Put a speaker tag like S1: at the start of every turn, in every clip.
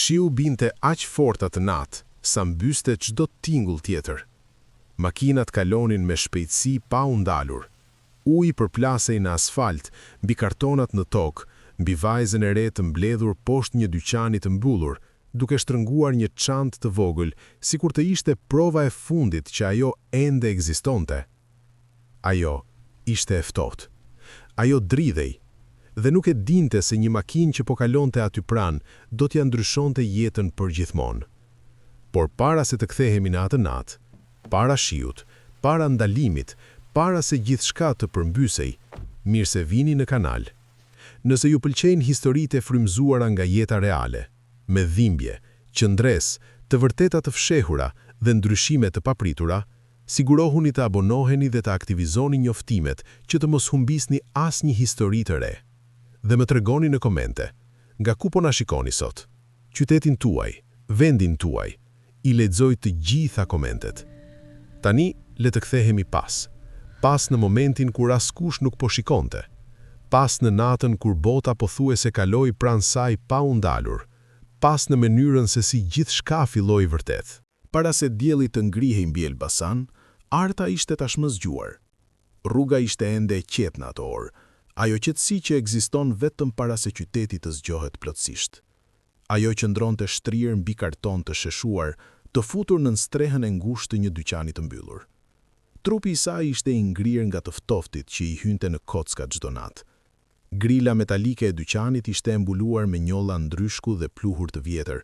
S1: Shiu binte aq fort atë natë, sa mbyste çdo tingull tjetër. Makinat kalonin me shpejtësi pa u ndalur. Uji përplasej në asfalt, mbi kartonat në tokë, mbi vajzën e re të mbledhur poshtë një dyqani të mbyllur, duke shtrënguar një çantë të vogël, sikur të ishte prova e fundit që ajo ende ekzistonte. Ajo ishte e ftohtë. Ajo dridhej, dhe nuk e dinte se një makinë që po kalonte aty pranë do t'ja ndryshonte jetën përgjithmonë. Por para se të kthehemi në atë natë, para shiut, para ndalimit, para se gjithçka të përmbysej, mirë se vini në kanal. Nëse ju pëlqejnë historitë e frymëzuara nga jeta reale, me dhimbje, qëndres, të vërteta të fshehura dhe ndryshime të papritura, sigurohuni të abonoheni dhe të aktivizoni njoftimet që të mos humbisni asnjë histori të re. Dhe më tregoni në komente, nga ku po na shikoni sot? Qytetin tuaj, vendin tuaj, i lexoj të gjitha komentet. Tani, le të kthehemi pas në momentin kur askush nuk po shikonte, pas në natën kur bota pothuajse kaloi pranë saj pa u ndalur, pas në mënyrën se si gjithçka filloi vërtet. Para se dielli të ngrihej mbi Elbasan, Arta ishte tashmë zgjuar. Rruga ishte ende e qetë në ato orë, ajo qetësi që ekziston vetëm para se qyteti të zgjohet plotësisht. Ajo qëndronte shtrirë mbi karton të sheshuar, të futur në strehën e ngushtë të një dyqani të mbyllur. Trupi i saj ishte i ngrirë nga të ftoftit që i hynte në kocka çdo natë. Grila metalike e dyqanit ishte mbuluar me njolla ndryshku dhe pluhur të vjetër,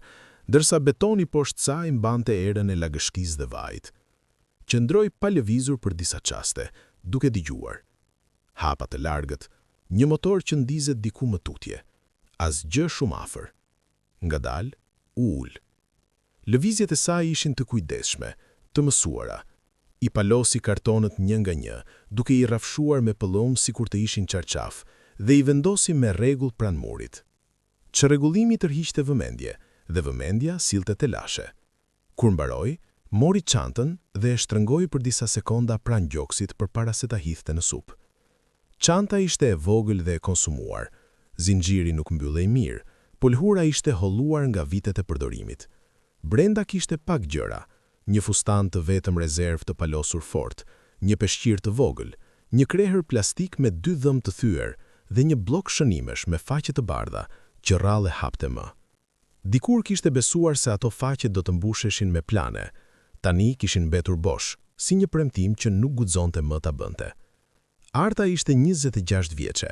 S1: ndërsa betoni poshtë saj mbante erën e lagëshkisë dhe vajit. Qëndroi pa lëvizur për disa çaste, duke dëgjuar. Hapa të largët, një motor që ndizet diku më tutje, asgjë shumë afër. Ngadalë, u ul. Lëvizjet e saj ishin të kujdesshme, të mësuara. I palosi kartonët një nga një, duke i rrafshuar me pëllum sikur të ishin çarçaf, dhe i vendosi me rregull pranë murit. Çrregullimi tërhiqte vëmendje, dhe vëmendja sillte telashe. Kur mbaroi, mori çantën dhe e shtrëngoi për disa sekonda pranë gjoksit përpara se ta hidhte në supë. Çanta ishte e vogël dhe e konsumuar. Zinxhiri nuk mbyllej mirë, pulhura ishte holluar nga vitet e përdorimit. Brenda kishte pak gjëra, një fustan të vetëm rezervë të palosur fort, një peshqir të vogël, një krehër plastik me 2 dhëmë të thyer dhe një blok shënimesh me faqe të bardha që rrallë hapte më. Dikur kishte besuar se ato faqe do të mbusheshin me plane, tani kishin mbetur bosh, si një premtim që nuk guxonte më ta bënte. Arta ishte 26 vjeçe.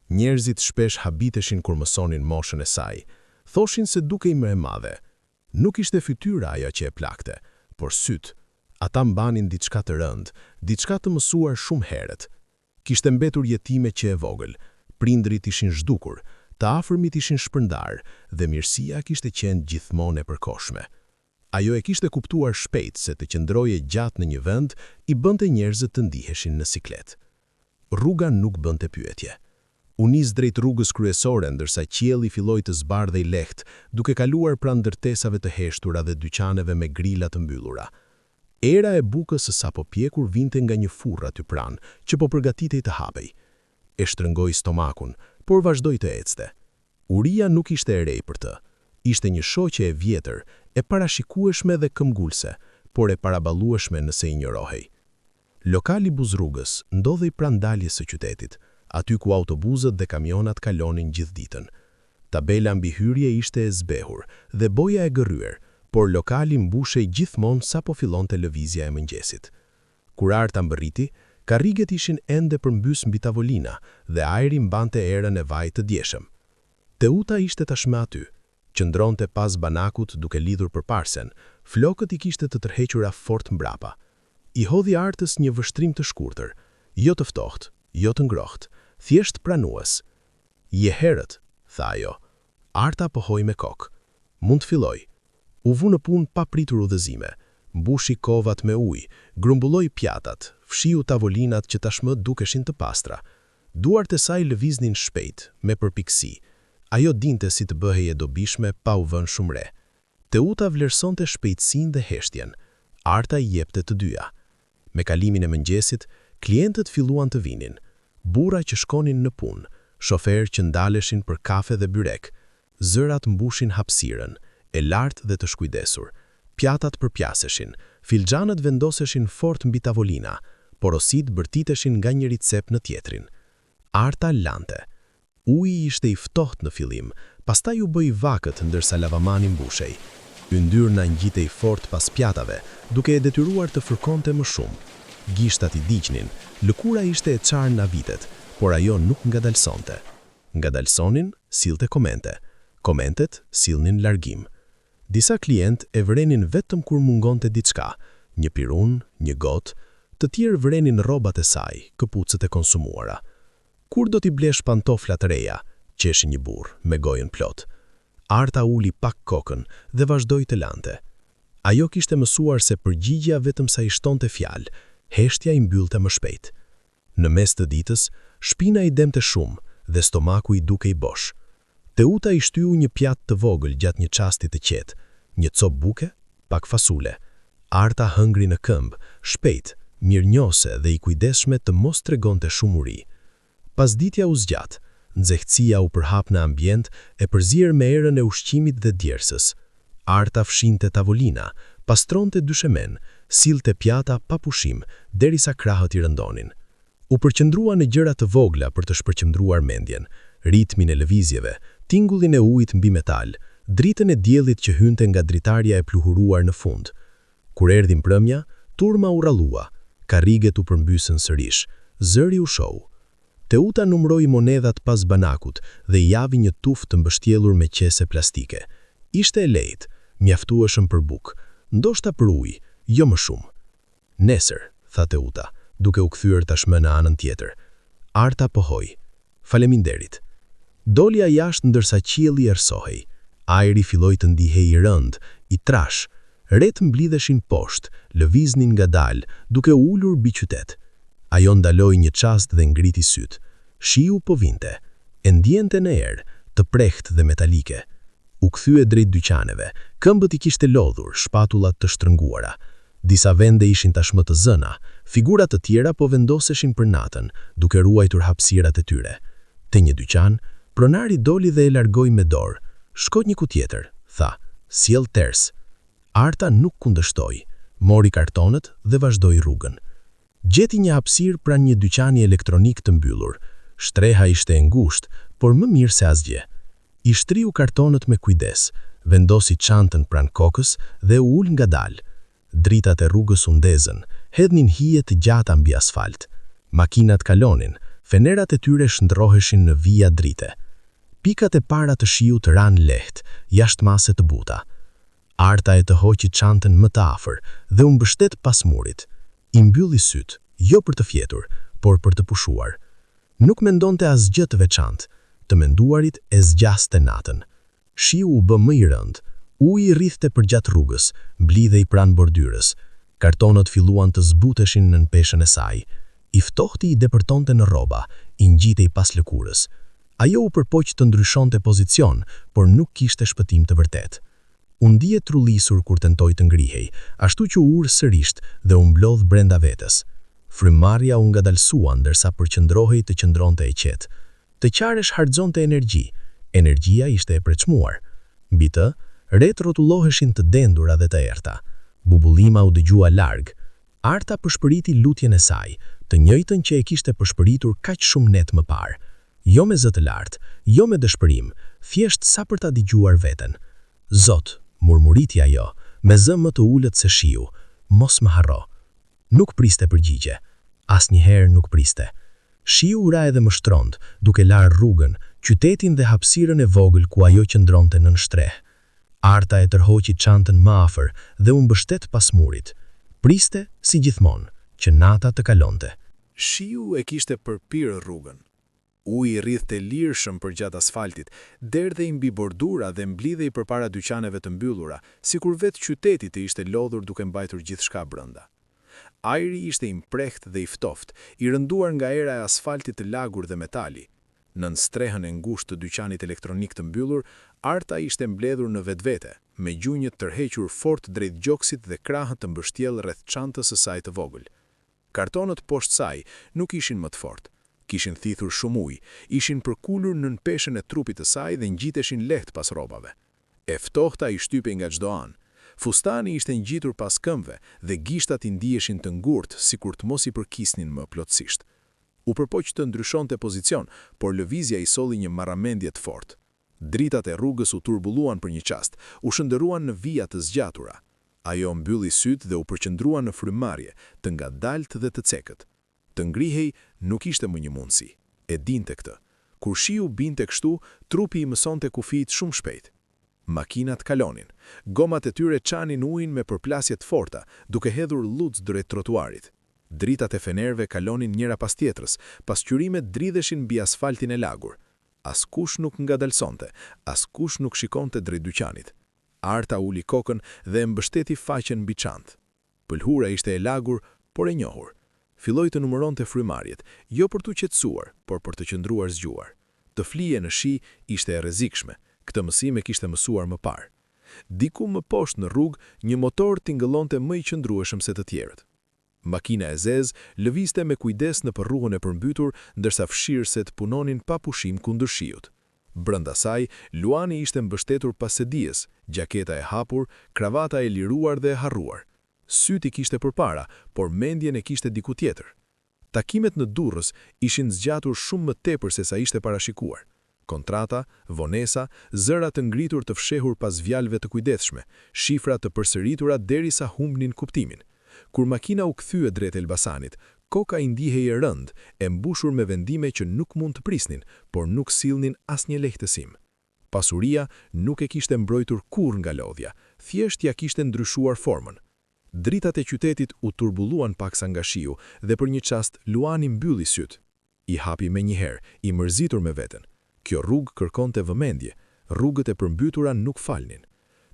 S1: Njerëzit shpesh habiteshin kur mësonin moshën e saj, thoshin se dukej më e madhe. Nuk ishte fytyra ajo që e plakte, por syt. Ata mbanin diçka të rënd, diçka të mësuar shumë herët. Kishte mbetur jetime që e vogël, prindrit ishin zhdukur, të afërmit ishin shpërndar dhe mirësia kishte qenë gjithmonë e përkohshme. Ajo e kishte kuptuar shpejt se të qëndroje gjatë në një vend i bënte njerëzit të ndiheshin në siklet. Rruga nuk bënte pyetje. U nis drejt rrugës kryesore ndërsa qielli filloi të zbardhej lehtë, duke kaluar pranë ndërtesave të heshtura dhe dyqaneve me grila të mbyllura. Era e bukës së sapo pjekur vinte nga një furrë aty pranë, që po përgatitej të hapej. E shtrëngoi stomakun, por vazhdoi të ecte. Uria nuk ishte e re për të. Ishte një shoqe e vjetër, e parashikueshme dhe këmbgulse, por e paraballueshme nëse injorohej. Lokali buzrrugës ndodhej pranë daljes së qytetit, aty ku autobuzët dhe kamionat kalonin gjithë ditën. Tabela mbi hyrje ishte e zbehur dhe boja e gërryer, por lokali mbushej gjithmonë sapo fillonte lëvizja e mëngjesit. Kur Arta mbërriti, karriget ishin ende përmbys mbi tavolina dhe ajri mbante erën e vajit të djeshëm. Teuta ishte tashmë aty, qëndronte pas banakut duke lidhur përparsen, flokët i kishte të tërhequra fort mbrapa. I hodhi Artës një vështrim të shkurtër, jo të ftohtë, jo të ngrohtë, thjesht pranues. Je herët, tha ajo. Arta pohoi me kokë. Mund të filloj. U vu në punë pa pritur udhëzime, mbushi kovat me ujë, grumbulloi pjatat, fshiu tavolinat që tashmë dukeshin të pastra. Duart e saj lëviznin shpejt, me përpikësi. Ajo dinte si të bëhej e dobishme pa u vënë shumë re. Teuta vlerësonte shpejtësinë dhe heshtjen. Arta i jepte të dyja. Me kalimin e mëngjesit, klientët filluan të vinin. Burra që shkonin në punë, shoferë që ndaleshin për kafe dhe byrek. Zërat mbushin hapësirën, e lartë dhe të shkujdesur. Pjatat përpjaseshin, filxhanët vendoseshin fort mbi tavolina, porosit bërtiteshin nga njëri cep në tjetrin. Arta lante. Uji ishte i ftohtë në fillim, pastaj u bëi vakët ndërsa lavamani mbushej. Yndyrna ngjitej fort pas pjatave, duke e detyruar të fërkonte më shumë. Gishtat i diqnin, lëkura ishte e qarë nga vitet, por ajo nuk ngadalsonte. Ngadalsonin, sillte komente. Komentet sillnin largim. Disa klient e vërenin vetëm kur mungonte diçka, një pirun, një got, të tjerë vërenin rrobat e saj, këpucët e konsumuara. Kur do t'i blesh pantofla të reja, qeshi një burr me gojën plot. Arta uli pak kokën dhe vazhdoi të lante. Ajo kishte mësuar se përgjigjja vetëm sa i shtonte fjalë, heshtja i mbyllte më shpejt. Në mes të ditës, shpina i demte shumë dhe stomaku i dukej bosh. Teuta i shtyu një pjatë të vogël gjatë një çasti të qetë, një copë buke, pak fasule. Arta hëngri në këmbë, shpejt, mirënjohëse dhe i kujdesshme të mos tregonte shumë uri. Pasditja u zgjat, nxehtësia u përhap në ambient e përzier me erën e ushqimit dhe djersës. Arta fshinte tavolina, pastronte dyshemen, sillte pjata pa pushim, derisa krahët i rëndonin. U përqendrua në gjëra të vogla për të shpërqendruar mendjen, ritmin e lëvizjeve, tingullin e ujit mbi metal, dritën e diellit që hynte nga dritarja e pluhuruar në fund. Kur erdhi mbrëmja, turma u rrallua, karriget u përmbysën sërish, zëri u shoh. Teuta numroi monedhat pas banakut dhe i javi një tuftë të mbështjellur me qese plastike. Ishte e lehtë, mjaftueshëm për bukë, ndoshta për ujë, jo më shumë. Nesër, tha Teuta, duke u kthyer tashmë në anën tjetër. Arta pohoi. Faleminderit. Dolja jashtë ndërsa qielli errsohej. Ajri filloi të ndihej i rënd, i trash. Ret mblidheshin poshtë, lëviznin ngadalë, duke u ulur mbi qytet. Ajo ndaloi një çast dhe ngriti syt. Shiu po vinte, e ndjente në erë, të prehtë dhe metalike. U kthye drejt dyqaneve, këmbët i kishte lodhur, shpatullat të shtrënguara. Disa vende ishin tashmë të zëna, figurat të tjera po vendoseshin për natën, duke ruajtur hapësirat e tyre. Te një dyqan, pronari doli dhe e largoi me dorë. Shko një ku tjetër, tha, sjell ters. Arta nuk kundështoi, mori kartonet dhe vazhdoi rrugën. Gjeti një hapësirë pranë një dyqani elektronik të mbyllur. Shtreha ishte e ngushtë, por më mirë se asgjë. I shtriu kartonet me kujdes, vendosi çantën pranë kokës dhe u ul ngadalë. Dritat e rrugës u ndezën, hedhnin hije të gjata mbi asfalt. Makinat kalonin, fenerat e tyre shndroheshin në vija drite. Pikat e para të shiut ranë lehtë, jashtë mase të buta. Arta e të hoqi çantën më të afër dhe u mbështet pas murit. I mbylli syt, jo për të fjetur, por për të pushuar. Nuk mendonte asgjë të veçantë, të menduarit e zgjaste natën. Shiu u bë më i rënd, uji rrithte përgjatë rrugës, mblidhej pranë bordyrës. Kartonët filluan të zbuteshin nën peshën e saj. I ftohti i depërtonte në rroba, i ngjitej pas lëkurës. Ajo u përpoq të ndryshonte pozicion, por nuk kishte shpëtim të vërtet. U ndije trullisur kur tentoi të ngrihej, ashtu që u ur sërisht dhe u mblodh brenda vetes. Frymëmarrja u ngadalsua ndërsa përqendrohej të qëndronte e qetë. Të qaresh harxonte energji, energjia ishte e preçmuar. Mbi të, ret rrotulloheshin të dendura dhe të errta. Bubullima u dëgjua larg. Arta përshpëriti lutjen e saj, të njëjtën që e kishte përshpëritur kaq shumë net më parë. Jo me zë të lartë, jo me dëshpërim, thjesht sa për ta dëgjuar veten. Zot, murmuriti ajo, me zë më të ulët se shiu, mos më harro. Nuk priste përgjigje, asnjëherë nuk priste. Shiu ura edhe më shtrond, duke larë rrugën, qytetin dhe hapësirën e vogël ku ajo qëndronte nën shtreh. Arta e tërhoqi çantën më afër dhe u mbështet pas murit. Priste, si gjithmonë, që nata të kalonte.
S2: Shiu e kishte përpirë rrugën. Uji rrithte lirshëm përgjatë asfaltit, derdhej mbi bordura dhe mblidhej përpara dyqaneve të mbyllura, sikur vetë qyteti të ishte lodhur duke mbajtur gjithçka brenda. Ajri ishte i mprehtë dhe i ftoftë, i rënduar nga era e asfaltit të lagur dhe metali. Nën strehën e ngushtë të dyqanit elektronik të mbyllur, Arta ishte mbledhur në vetvete, me gjunjët tërhequr fort drejt gjoksit dhe krahët të mbështjellë rreth çantës së saj të vogël. Kartonët poshtë saj nuk ishin më të fortë. Kishin thithur shumë ujë, ishin përkulur nën peshën e trupit të saj dhe ngjiteshin lehtë pas rrobave. E ftohta I shtypej nga çdo anë. Fustani ishte ngjitur pas këmbëve dhe gishtat I ndiheshin të ngurtë, sikur të mos I përkisnin më plotësisht. U përpoq të ndryshonte pozicion, por lëvizja I solli një marramendje të fortë. Dritat e rrugës u turbulluan për një çast, u shndërruan në vija të zgjatura. Ajo mbylli sytë dhe u përqendrua në frymëmarrje, të ngadalt dhe të cekët. Të ngrihej nuk ishte më një mundësi. E dinte këtë. Kur shiu binte kështu, trupi I mësonte kufijt shumë shpejt. Makinat kalonin. Gomat e tyre çanin ujin me përplasje të forta, duke hedhur lutz drejt trotuarit. Dritat e fenerëve kalonin njëra pas tjetrës, pasqyrimet dridheshin mbi asfaltin e lagur. Askush nuk ngadalsonte, askush nuk shikonte drejt dyqanit. Arta uli kokën dhe e mbështeti faqen mbi çantë. Pëlhura ishte e lagur, por e njohur. Filloi të numëronte frymarrjet, jo për të qetësuar, por për të qëndruar zgjuar. Të flije në shi ishte e rrezikshme. Këtë mësim e kishte mësuar më parë. Diku më poshtë në rrugë, një motor tingëllonte më I qëndrueshëm se të tjerët. Makina e zezë lëvizte me kujdes nëpër rrugën e përmbytur, ndërsa fshirëset punonin pa pushim kundër shiut. Brenda saj, Luani ishte mbështetur pas sedies, gjaketa e hapur, kravata e liruar dhe e harruar. Syti kishte përpara, por mendjen e kishte diku tjetër. Takimet në Durrës ishin zgjatur shumë më tepër se sa ishte parashikuar. Kontrata, vonesa, zëra të ngritur të fshehur pas fjalëve të kujdesshme, shifra të përsëritura derisa humbnin kuptimin. Kur makina u kthye drejt Elbasanit, koka I ndihej e rënd, e mbushur me vendime që nuk mund të prisnin, por nuk sillnin asnjë lehtësim. Pasuria nuk e kishte mbrojtur kurrë nga lodhja, thjesht ja kishte ndryshuar formën. Dritat e qytetit u turbulluan paksa nga shiu dhe për një çast Luani mbylli syt. I hapi menjëherë, I mërzitur me veten. Kjo rrugë kërkonte vëmendje, rrugët e përmbytura nuk falnin.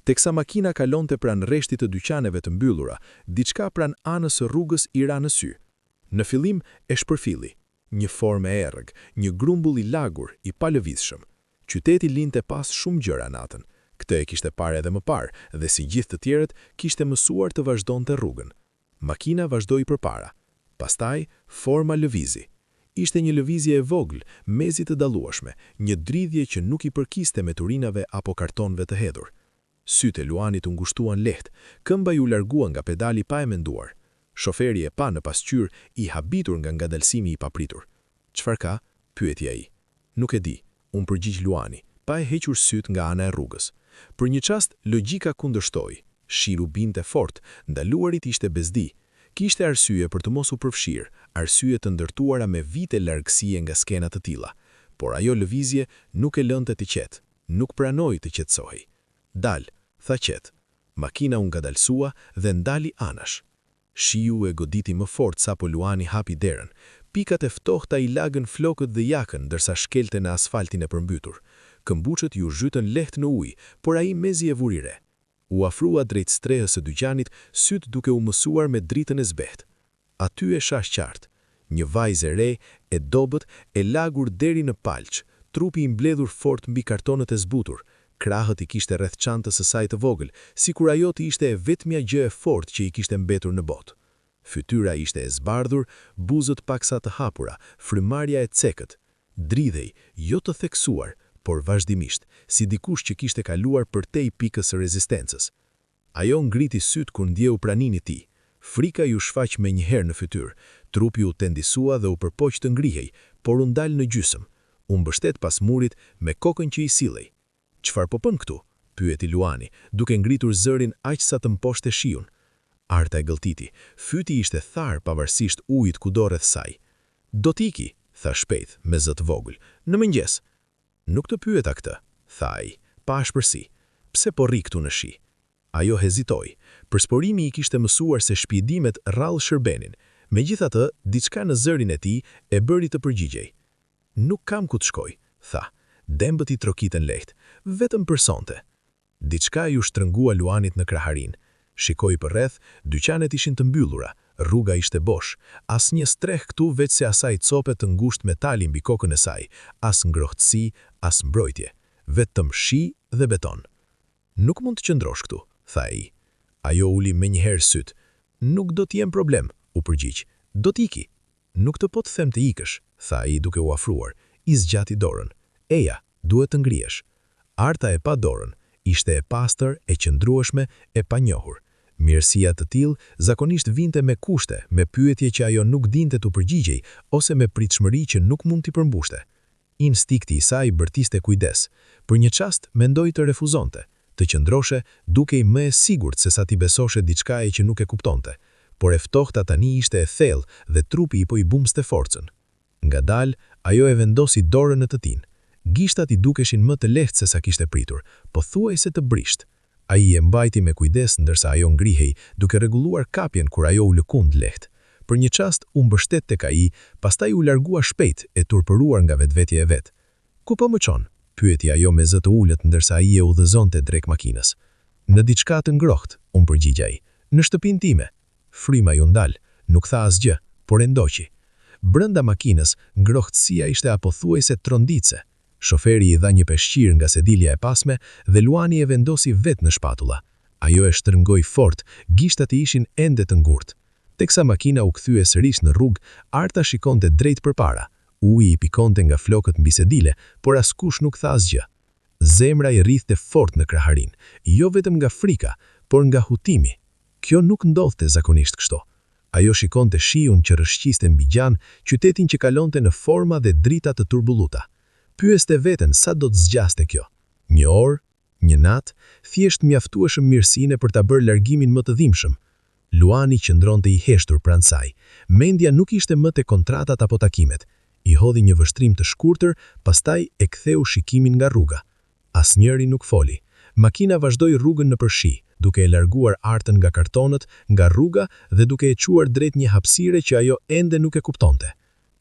S2: Teksa makina kalonte pranë rreshtit të dyqaneve të mbyllura, diçka pranë anës së rrugës I ra në sy. Në fillim e shpërfilli, një formë e errëg, një grumbull I lagur, I palëvizshëm. Qyteti linte pas shumë gjëra natën. Këtë e kishte parë edhe më parë, dhe si gjithë të tjerët, kishte mësuar të vazhdonte rrugën. Makina vazhdoi përpara. Pastaj, forma lëvizi. Ishte një lëvizje e vogël, mezi të dallueshme, një dridhje që nuk I përkiste me turinave apo kartonëve të hedhur. Sytë e Luanit u ngushtuan lehtë, këmba u largua nga pedali pa e menduar. Shoferi e pa në pasqyrë, I habitur nga ngadalësimi I papritur. "Çfarë ka?" pyeti ai. "Nuk e di," u përgjigj Luani, pa e hequr sytë nga ana e rrugës. Për një çast logjika kundërshtoi. Shiu binte fort, ndaluarit ishte bezdi. Kishte arsye për të mos u përfshirë, arsye të ndërtuara me vite largësie nga skena të tilla. Por ajo lëvizje nuk e lënte të qetë, nuk pranoi të qetësohej. "Dal," tha qetë. Makina u ngadalsua dhe ndali anash. Shiu e goditi më fort sapo Luani hapi derën. Pikat e ftohta I lagën flokët dhe jakën, ndërsa shkelte në asfaltin e përmbytur. Këmbuçët ju zhytën lehtë në ujë, por ai mezi e vuri re. U afrua drejt strehës së dyqanit, syt duke u mësuar me dritën e zbehtë. Aty e shah qartë. Një vajzë e re, e dobët, e lagur deri në palç, trupi I mbledhur fort mbi kartonët e zbutur. Krahët I kishte rreth çantës së saj të vogël, sikur ajo të ishte e vetmja gjë e fortë që I kishte mbetur në botë. Fytyra ishte e zbardhur, buzët paksa të hapura, frymarrja e cekët. Dridhej, jo të theksuar, por vazhdimisht, si dikush që kishte kaluar përtej pikës së rezistencës. Ajo ngriti syt kur ndjeu pranimin e tij. Frika ju shfaq me njëherë në fytyrë, trupi u tendisua dhe u përpoq të ngrihej, por u ndal në gjysmë. U mbështet pas murit me kokën që I sillej. "Çfarë po bën këtu?" pyeti Luani, duke ngritur zërin aq sa të mposhte shiun. Arta e gëlltiti, fyti ishte tharë pavarësisht ujit kudo rreth saj. "Do t'iki," tha shpejt, me zë të vogël. "Në mëngjes." "Nuk të pyeta këtë," tha ai, pa ashpërsi. "Pse po rri këtu në shi?" Ajo hezitoi. Përsporimi I kishte mësuar se shpjedimet rrallë shërbenin. Megjithatë, diçka në zërin e tij e bëri të përgjigjej. "Nuk kam ku të shkoj," tha. Dembët I trokitën lehtë, vetëm për sonte. Diçka ju shtrëngua Luanit në kraharin. Shikoi përreth, dyqanet ishin të mbyllura, rruga ishte bosh, asnjë streh këtu veç se asaj cope të ngushtë metali mbi kokën e saj, as ngrohtësi, as mbrojtje, vetëm shi dhe beton. "Nuk mund të qëndrosh këtu," tha ai. Ajo uli menjëherë syt. "Nuk do t'jem problem," u përgjigj. "Do t'iki." "Nuk të po të them të ikësh," tha ai duke u afruar. I zgjati dorën. "Eja, duhet të ngrihesh." Arta e pa dorën,
S3: ishte e pastër, e qëndrueshme, e panjohur. Mirësia të tillë zakonisht vinte me kushte, me pyetje që ajo nuk dinte të përgjigjej ose me pritshmëri që nuk mund t'i përmbushte. Instikti i saj bërtiste kujdes. Për një çast mendoi të refuzonte, të qëndroshe duke i më e sigurt se sa t'i besoshe diçkaje që nuk e kuptonte, por e ftohta tani ishte e thellë dhe trupi i po i bumste forcën. Ngadalë, ajo e vendosi dorën në të tin. Gishtat i dukeshin më të lehtë se sa kishte pritur, po thuajse të brisht. Ai e mbajti me kujdes ndërsa ajo ngrihej, duke rregulluar kapjen kur ajo u lëkund lehtë. Për një çast u mbështet tek ai, pastaj u largua shpejt e turpëruar nga vetvetja e vet. "Ku po më çon?" pyeti ajo me zë të ulët ndërsa ai e udhëzonte drejt makinës. "Në diçka të ngrohtë," u përgjigj ai. "Në shtëpinë time." Fryma ju ndal, nuk tha asgjë, por e ndoqi. Brenda makinës, ngrohtësia ishte apothuajse tronditse. Shoferi i dha një peshqir nga sedilja e pasme dhe Luani e vendosi vet në shpatulla. Ajo e shtrëngoi fort, gishtat i ishin ende të ngurtë. Teksa makina u kthye sërish në rrugë, Arta shikonte drejt përpara. Uji i pikonte nga flokët mbi sedile, por askush nuk tha asgjë. Zemra i rrithte fort në kraharinë, jo vetëm nga frika, por nga hutimi. Kjo nuk ndodhte zakonisht kështu. Ajo shikonte shiun që rrëshqiste mbi gjan, qytetin që kalonte në forma dhe drita të turbulluta. Pyeste veten sa do të zgjaste kjo. Një orë, një natë, thjesht mjaftueshëm mirësinë për ta bërë largimin më të dhimbshëm. Luani qëndronte i heshtur pranë saj. Mendja nuk ishte më te kontratat apo takimet. I hodhi një vështrim të shkurtër, pastaj e ktheu shikimin nga rruga. Asnjëri nuk foli. Makina vazhdoi rrugën nëpër shi, duke e larguar Artën nga kartonët, nga rruga dhe duke e quar drejt një hapësire që ajo ende nuk e kuptonte.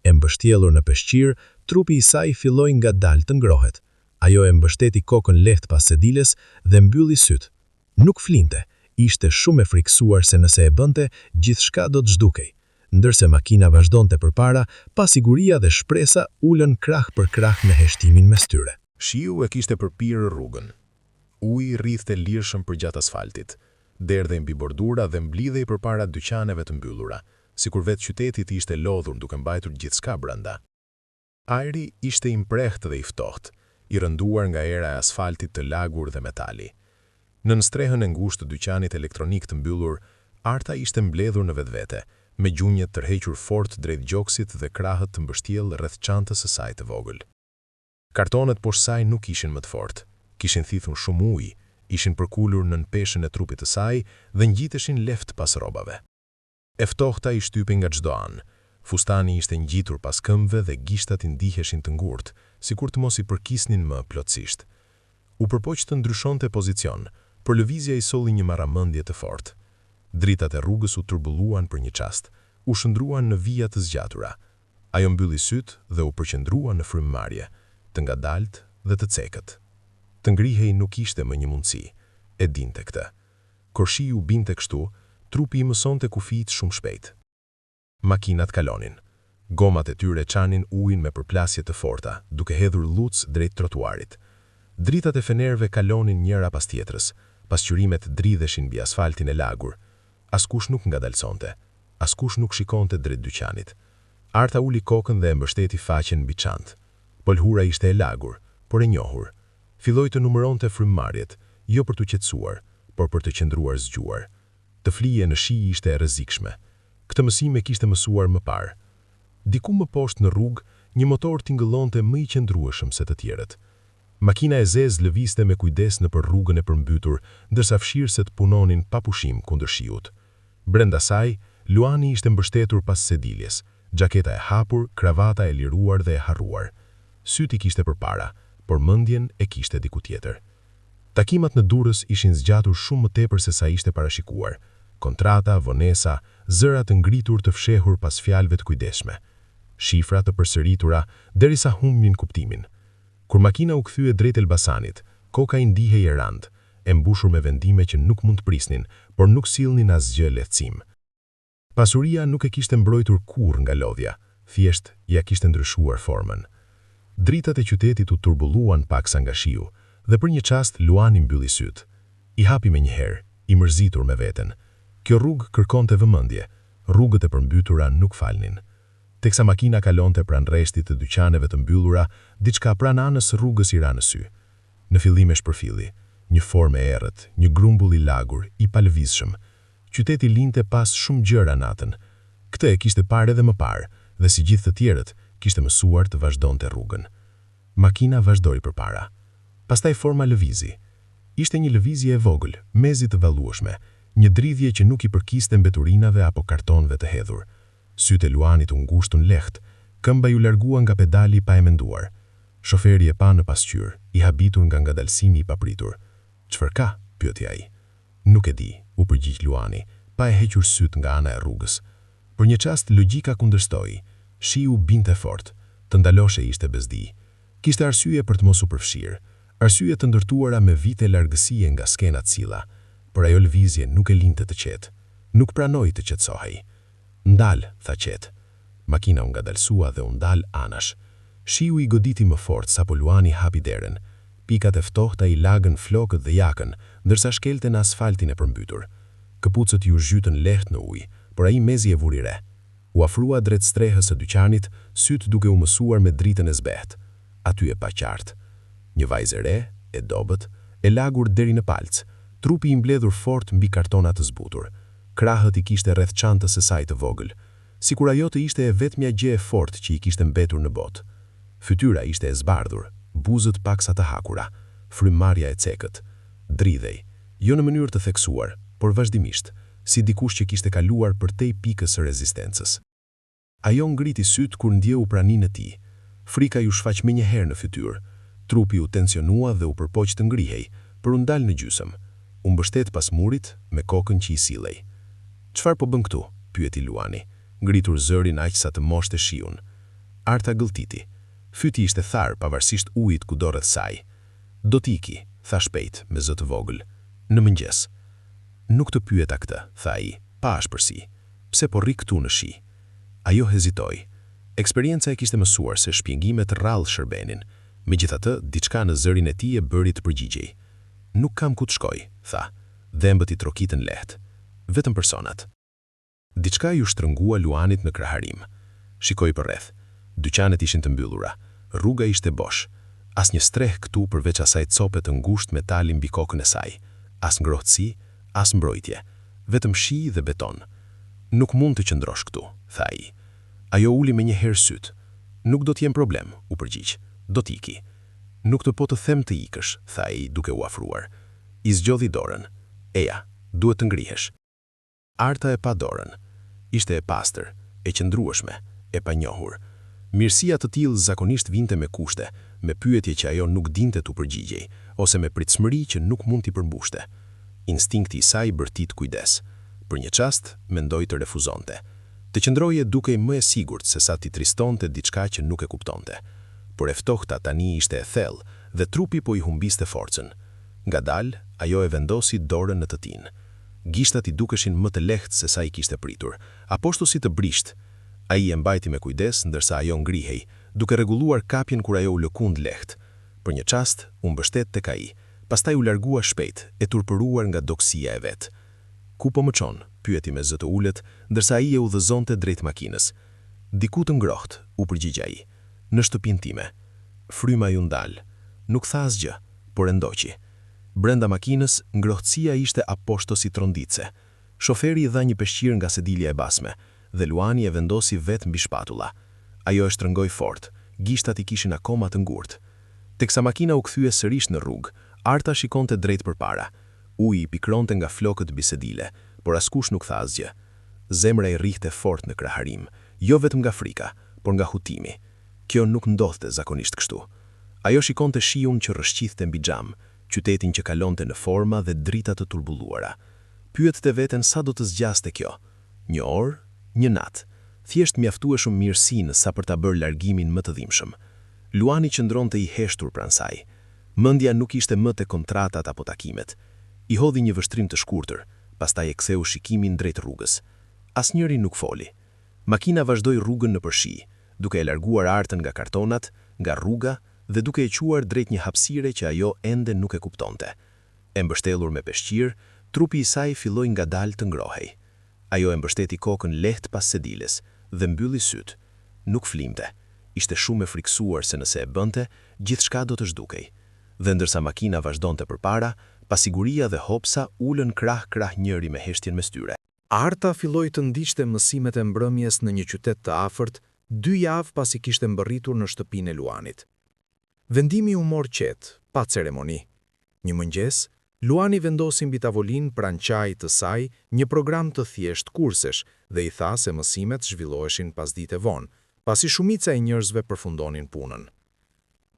S3: E mbështjellur në peshqir, trupi i saj filloi ngadalë të ngrohet. Ajo e mbështeti kokën lehtë pas sediles dhe mbylli syt. Nuk flinte, ishte shumë e friksuar se nëse e bënte, gjithçka do të zhdukej. Ndërse makina vazhdonte përpara, pasiguria dhe shpresa ulën krah për krah në heshtimin mes tyre.
S1: Shiu e kishte përpirë rrugën. Uji rrithte lirshëm përgjat asfaltit, derdhej mbi bordura dhe mblidhej përpara dyqaneve të mbyllura, sikur vetë qyteti ishte lodhur duke mbajtur gjithçka brenda. Ajri ishte i mprehtë dhe i ftohtë, i rënduar nga era e asfaltit të lagur dhe metali. Nën strehën e ngushtë të dyqanit elektronik të mbyllur, Arta ishte mbledhur në vetvete, me gjunjët tërhequr fort drejt gjoksit dhe krahët të mbështjellë rreth çantës së saj të vogël. Kartonet poshtë saj nuk ishin më të fortë, kishin thithur shumë ujë, ishin përkulur nën peshën e trupit të saj dhe ngjiteshin lehtë pas rrobave. E ftohta i shtypej nga çdo anë. Fustani ishte ngjitur pas këmbëve dhe gishtat i ndiheshin të ngurtë, sikur të mos i përkisnin më plotësisht. U përpoq të ndryshonte pozicion, por lëvizja i solli një marramendje të fortë. Dritat e rrugës u turbulluan për një çast, u shndruan në vija të zgjatura. Ajo mbylli syt dhe u përqendrua në frymëmarrje, të ngadalt dhe të cekët. Të ngrihej nuk ishte më një mundësi, e dinte këtë. Kur shiu binte kështu, trupi i mësonte kufijt shumë shpejt. Makinat kalonin. Gomat e tyre çanin ujin me përplasje të forta, duke hedhur luc drejt trotuarit. Dritat e fenerëve kalonin njëra pas tjetrës, pasqyrimet dridheshin mbi asfaltin e lagur. Askush nuk ngadalsonte, askush nuk shikonte drejt dyqanit. Arta uli kokën dhe e mbështeti faqen mbi çantë. Polhura ishte e lagur, por e njohur. Filloi të numëronte frymëmarrjet, jo për të qetësuar, por për të qëndruar zgjuar. Të flije në shi ishte e rrezikshme. Këtë mësim e kishte mësuar më parë. Diku më poshtë në rrugë, një motor tingëllonte më i qëndrueshëm se të tjerët. Makina e zezë lëvizte me kujdes nëpër rrugën e përmbytur, ndërsa fshirëset punonin pa pushim kundër shiut. Brenda saj, Luani ishte mbështetur pas sediljes, xhaketa e hapur, kravata e liruar dhe e harruar. Syti kishte përpara, por mendjen e kishte diku tjetër. Takimat në Durrës ishin zgjatur shumë më tepër se sa ishte parashikuar. Kontrata, vonesa, zëra të ngritur të fshehur pas fjalëve të kujdesshme. Shifra të përsëritura derisa humbin kuptimin. Kur makina u kthye drejt Elbasanit, koka i ndihej e rand, e mbushur me vendime që nuk mund të prisnin, por nuk sillnin asgjë lehtësim. Pasuria nuk e kishte mbrojtur kurrë nga lodhja, thjesht ja kishte ndryshuar formën. Dritat e qytetit u turbulluan paksa nga shiu, dhe për një çast Luani mbylli syt. I hapi me njëherë, i mërzitur me veten. Kjo rrugë kërkonte vëmendje, rrugët e përmbytura nuk falnin. Teksa makina kalonte pranë rreshtit të dyqaneve të mbyllura, diçka pranë anës rrugës i ra në sy. Në fillim e shpërfilli,
S3: një formë e errët, një grumbull i lagur, i palëvizshëm. Qyteti linte pas shumë gjëra natën. Këtë e kishte parë edhe më parë, dhe si gjithë të tjerët, kishte mësuar të vazhdonte rrugën. Makina vazhdoi përpara. Pastaj forma lëvizi. Ishte një lëvizje e vogël, mezi të vallueshme, një dridhje që nuk i përkiste mbeturinave apo kartonëve të hedhur. Sytë e Luanit u ngushtun lehtë, këmba ju largua nga pedali pa e menduar. Shoferi e pa në pasqyrë, i habitur nga ngadalësimi i papritur. "Çfarë ka?" pyeti ai. "Nuk e di," u përgjigj Luani, pa e hequr syt nga ana e rrugës. Për një çast logjika kundërstoi. Shiu binte fort, të ndaloshe ishte bezdi. Kishte arsye për të mos u përfshirë, arsye të ndërtuara me vite largësie nga skenat cilla, por ajo lëvizje nuk e linte të qetë, nuk pranoi të qetësohej. "Ndal," tha qetë. Makina u ngadalsua dhe u ndal anash. Shiu i goditi më fort sapo Luani hapi derën. Pikat e ftohta i lagën flokët dhe jakën, ndërsa shkelten asfaltin e përmbytur. Këpucët ju zhytën lehtë në ujë, por ai mezi e vuri re. U afrua drejt strehës së dyqanit, syt duke u mësuar me dritën e zbehtë. Aty e pa qartë. Një vajzë e re, e dobët, e lagur deri në palc, trupi i mbledhur fort mbi kartona të zbutur. Krahët i kishte rreth çantës së saj të vogël, sikur ajo të ishte e vetmja gjë e fortë që i kishte mbetur në botë. Fytyra ishte e zbardhur, buzët paksa të hakura, frymëmarrja e cekët. Dridhej, jo në mënyrë të theksuar, por vazhdimisht, si dikush që kishte kaluar përtej pikës së rezistencës. Ajo ngriti syt kur ndjeu praninë e tij. Frika ju shfaq menjëherë në fytyrë. Trupi u tensionua dhe u përpoq të ngrihej, për u ndal në gjysmë. U mbështet pas murit me kokën që i sillej. "Çfarë po bën këtu?" pyeti Luani, ngritur zërin aq sa të moshte shiun. Arta gëlltiti. Fyti ishte tharë pavarësisht ujit kudo rreth saj. "Do t'iki," tha shpejt me zë të vogël. "Në mëngjes." "Nuk të pyeta këtë," tha ai, pa ashpërsi. "Pse po rri këtu në shi?" Ajo hezitoi. Eksperienca e kishte mësuar se shpjegimet rrallë shërbenin. Megjithatë, diçka në zërin e tij e bëri të përgjigjej. "Nuk kam ku të shkoj," tha. Dhembët i trokitën lehtë. "Vetëm personat." Diçka ju shtrëngua Luanit në kraharim. Shikoi përreth. Dyqanet ishin të mbyllura. Rruga ishte bosh. Asnjë streh këtu përveç asaj cope të ngushtë metali mbi kokën e saj. As ngrohtësi, as mbrojtje. Vetëm shi dhe beton. "Nuk mund të qëndrosh këtu," tha ai. Ajo uli me një herë syt. "Nuk do t'jem problem," u përgjigj. "Do t'iki." "Nuk të po të them të ikësh," tha ai duke u afruar. I zgjodhi dorën. "Eja, duhet të ngrihesh." Arta e pa dorën. Ishte e pastër, e qëndrueshme, e panjohur. Mirësia të tillë zakonisht vinte me kushte, me pyetje që ajo nuk dinte t'u përgjigjej, ose me pritshmëri që nuk mund t'i përmbushte. Instinkti i saj bërtit kujdes. Për një çast, mendoi të refuzonte. Të qëndroje dukej më e sigurt se sa t'i tristonte diçka që nuk e kuptonte. Por e ftohta tani ishte e thellë dhe trupi po i humbiste forcën. Ngadalë, ajo e vendosi dorën në të tinë. Gishtat i dukeshin më të lehtë se sa i kishte pritur, aposhtu si të brisht. Ai e mbajti me kujdes ndërsa ajo ngrihej, duke rregulluar kapjen kur ajo u lëkund lehtë. Për një çast u mbështet tek ai, pastaj u largua shpejt, e turpëruar nga doksia e vet. "Ku po më çon?" pyeti me zë të ulët, ndërsa ai e udhëzonte drejt makinës. "Diku të ngrohtë," u përgjigj ai. "Në shtëpinë time." Fryma ju ndal. Nuk tha asgjë, por e ndoqi. Brenda makinës, ngrohtësia ishte aposhto si tronditse. Shoferi i dha një peshqir nga sedilja e basme, dhe Luani e vendosi vetë mbi shpatulla. Ajo e shtrëngoi fort, gishtat i kishin akoma të ngurtë. Teksa makina u kthye sërish në rrugë, Arta shikonte drejt përpara. Uji i pikronte nga flokët mbi sedile, por askush nuk tha asgjë. Zemra i rrihte fort në kraharim, jo vetëm nga frika, por nga hutimi. Kjo nuk ndodhte zakonisht kështu. Ajo shikonte shiun që rrëshqithte mbi xham, qytetin që kalonte në forma dhe drita të turbulluara. Pyette veten sa do të zgjaste kjo. Një orë, një natë. Thjesht mjaftueshëm mirësinë sa për ta bërë largimin më të dhimbshëm. Luani qëndronte i heshtur pranë saj. Mendja nuk ishte më te kontratat apo takimet. I hodhi një vështrim të shkurtër, pastaj e ktheu shikimin drejt rrugës. Asnjëri nuk foli. Makina vazhdoi rrugën në përshi, duke e larguar Artën nga kartonat, nga rruga dhe duke e quar drejt një hapësire që ajo ende nuk e kuptonte. E mbështellur me peshqir, trupi i saj filloi ngadalë të ngrohej. Ajo e mbështeti kokën lehtë pas sediles dhe mbylli syt. Nuk flimte. Ishte shumë e friksuar se nëse e bënte, gjithçka do të zhdukej. Dhe ndërsa makina vazhdonte përpara, pasiguria dhe hopsa ulën krah njëri me heshtjen mes tyre.
S2: Arta filloi të ndiqte mësimet e mbrëmjes në një qytet të afërt, 2 javë pasi kishte mbërritur në shtëpinë e Luanit. Vendimi u mor qetë, pa ceremoni. Një mëngjes, Luani vendosi mbi tavolinë pranë çajit të saj një program të thjesht kursesh dhe i tha se mësimet zhvilloheshin pasdite vonë, pasi shumica e njerëzve përfundonin punën.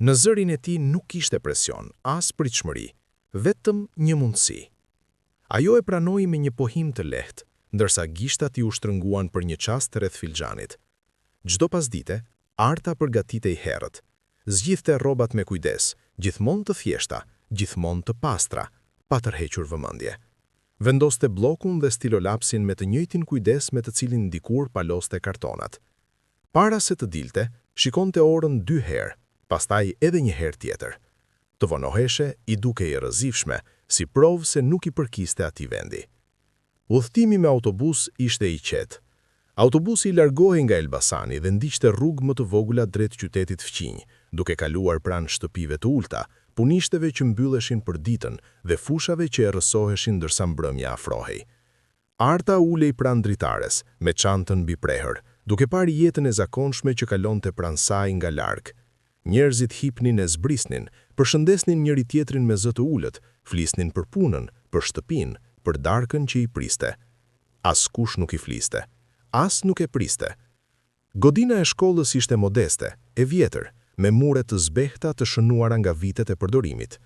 S2: Në zërin e tij nuk kishte presion, as pritshmëri, vetëm një mundësi. Ajo e pranoi me një pohim të lehtë, ndërsa gishtat i ushtrënguan për një çast rreth filxhanit. Çdo pasdite, Arta përgatitej herët. Zgjidhte rrobat me kujdes, gjithmonë të thjeshta, gjithmonë të pastra, pa tërhequr vëmendje. Vendoste bllokun dhe stilolapsin me të njëjtin kujdes me të cilin dikur paloste kartonat. Para se të dilte, shikonte orën 2 herë, pastaj edhe një herë tjetër. Të vonoheshe i duke i rrëzifshme, si provë se nuk i përkiste atij vendi. Udhtimi me autobus ishte i qetë. Autobusi i largohej nga Elbasani dhe ndiqte rrugë më të vogla drejt qytetit fqinj, duke kaluar pranë shtëpive të ulta, punishteve që mbylleshin për ditën dhe fushave që e rrësoheshin ndërsa mbrëmja afrohej. Arta ulej pranë dritares, me çantën mbi prehër, duke parë jetën e zakonshme që kalonte pranë saj nga larg. Njerëzit hipnin e zbrisnin, përshëndesnin njëri tjetrin me zë të ulët, flisnin për punën, për shtëpinë, për darkën që i priste. Askush nuk i fliste, as nuk e priste. Godina e shkollës ishte modeste, e vjetër, me mure të zbehta të shënuara nga vitet e përdorimit.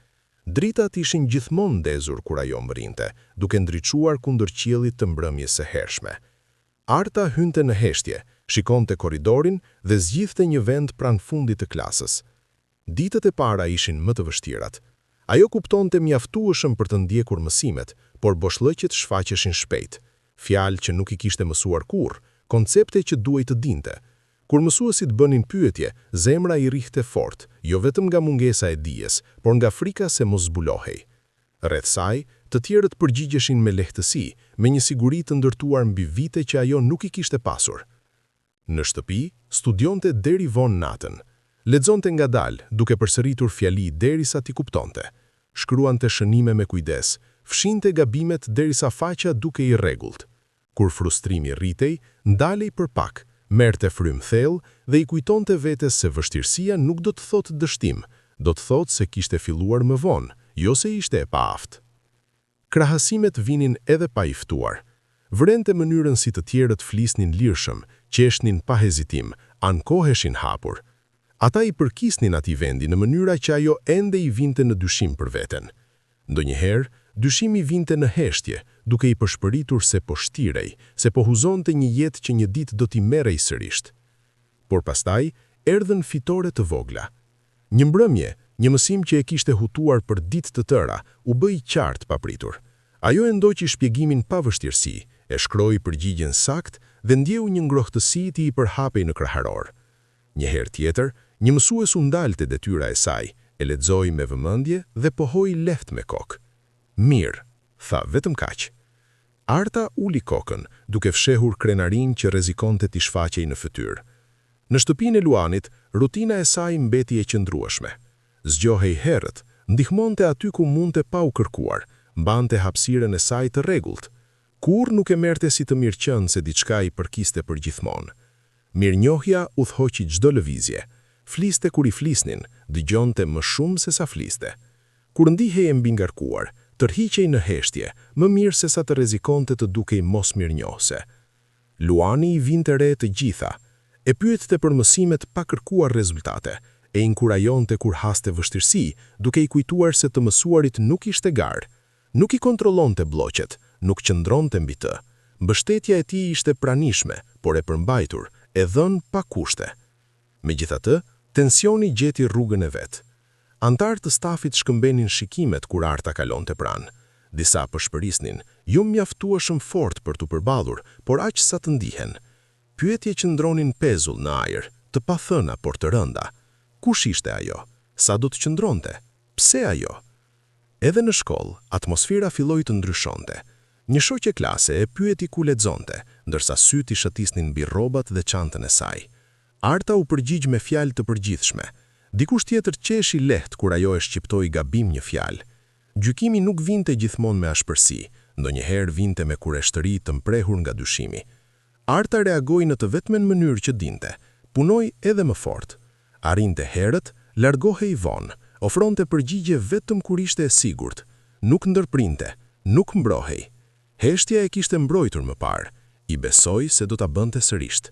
S2: Dritat ishin gjithmonë ndezur kur ajo mbrinte, duke ndriçuar kundër qiellit të mbrëmjes së hershme. Arta hynte në heshtje, shikonte korridorin dhe zgjidhte një vend pranë fundit të klasës. Ditët e para ishin më të vështirat. Ajo kuptonte mjaftueshëm për të ndjekur mësimet, por boshllëqet shfaqeshin shpejt. Fjalë që nuk i kishte mësuar kurrë, koncepte që duhej të dinte. Kur mësuesit bënin pyetje, zemra i rrihte fort, jo vetëm nga mungesa e dijes, por nga frika se mos zbulohej. Rreth saj, të tjerët përgjigjeshin me lehtësi, me një siguri të ndërtuar mbi vite që ajo nuk i kishte pasur. Në shtëpi, studionte deri vonë natën. Lexonte ngadalë, duke përsëritur fjali derisa t'i kuptonte. Shkruante shënime me kujdes, fshinte gabimet derisa faqja duke i rregullt. Kur frustrimi rritej, ndalej për pak, merrte frym thellë dhe i kujtonte vetes se vështirësia nuk do të thotë dështim, do të thotë se kishte filluar më vonë, jo se ishte e paaftë. Krahasimet vinin edhe pa i ftuar. Vrente mënyrën si të tjerët flisnin lirshëm, qeshnin pa hezitim, ankoheshin hapur. Ata i përkisnin atij vendi në mënyra që ajo ende i vinte në dyshim për veten. Ndonjëherë, dyshimi vinte në heshtje, duke i përshpëritur se po shtirej, se po huzonte një jetë që një ditë do t'i merrej sërish. Por pastaj, erdhën fitore të vogla. Një mbrëmje, një mësim që e kishte hutuar për ditë të tëra, u bë i qartë papritur. Ajo e ndoqi shpjegimin pa vështirësi, e shkroi përgjigjen saktë dhe ndjeu një ngrohtësi që i përhapej në kraharor. Një herë tjetër, një mësues u ndalte detyra e saj, e lexoi me vëmendje dhe pohoi lehtë me kokë. Mirë, tha vetëm kaq. Arta uli kokën, duke fshehur krenarin që rrezikonte t'i shfaqej në fytyrë. Në shtëpinë e Luanit, rutina e saj mbeti e qëndrueshme. Zgjohej herët, ndihmonte aty ku mundte pa u kërkuar, mbante hapësirën e saj të rregullt. Kur nuk e merrte si të mirëqenë se diçka i përkiste përgjithmonë. Mirënjohja udhhoqi çdo lëvizje. Fliste kur i flisnin, dëgjonte më shumë se sa fliste. Kur ndihej e mbingarkuar, tërhiqej në heshtje, më mirë se sa të rrezikonte të dukej mos mirënjohëse. Luani i vinte re të gjitha, e pyette për mësimet pa kërkuar rezultate, e inkurajonte kur haste vështirësi, duke i kujtuar se të mësuarit nuk ishte garë. Nuk i kontrollonte bloqet, nuk qëndronte mbi të. Mbështetja e tij ishte pranishme, por e përmbajtur, e dhënë pa kushte. Megjithatë, tensioni gjeti rrugën e vet. Antarë të stafit shkëmbenin shikimet kur Arta kalonte pranë. Disa përshpërisnin, jo mjaftueshëm fort për t'u përballur, por aq sa të ndihen. Pyetje që ndronin pezull në ajër, të pathëna por të rënda. Kush ishte ajo? Sa do të qëndronte? Pse ajo? Edhe në shkollë, atmosfera filloi të ndryshonte. Një shoqe klase e pyeti ku lexonte, ndërsa syt i shëtisnin mbi rrobat dhe çantën e saj. Arta u përgjigj me fjalë të përgjithshme. Dikush tjetër qeshi lehtë kur ajo e shqiptoi gabim një fjalë.
S1: Gjykimi nuk vinte gjithmonë me ashpërsi, ndonjëherë vinte me kureshtëri të mprehur nga dyshimi. Arta reagoi në të vetmen mënyrë që dinte, punoi edhe më fort. Arrinte herët, largohej vonë, ofronte përgjigje vetëm kur ishte e sigurt, nuk ndërprinte, nuk mbrohej. Heshtja e kishte mbrojtur më parë, i besoi se do ta bënte sërish.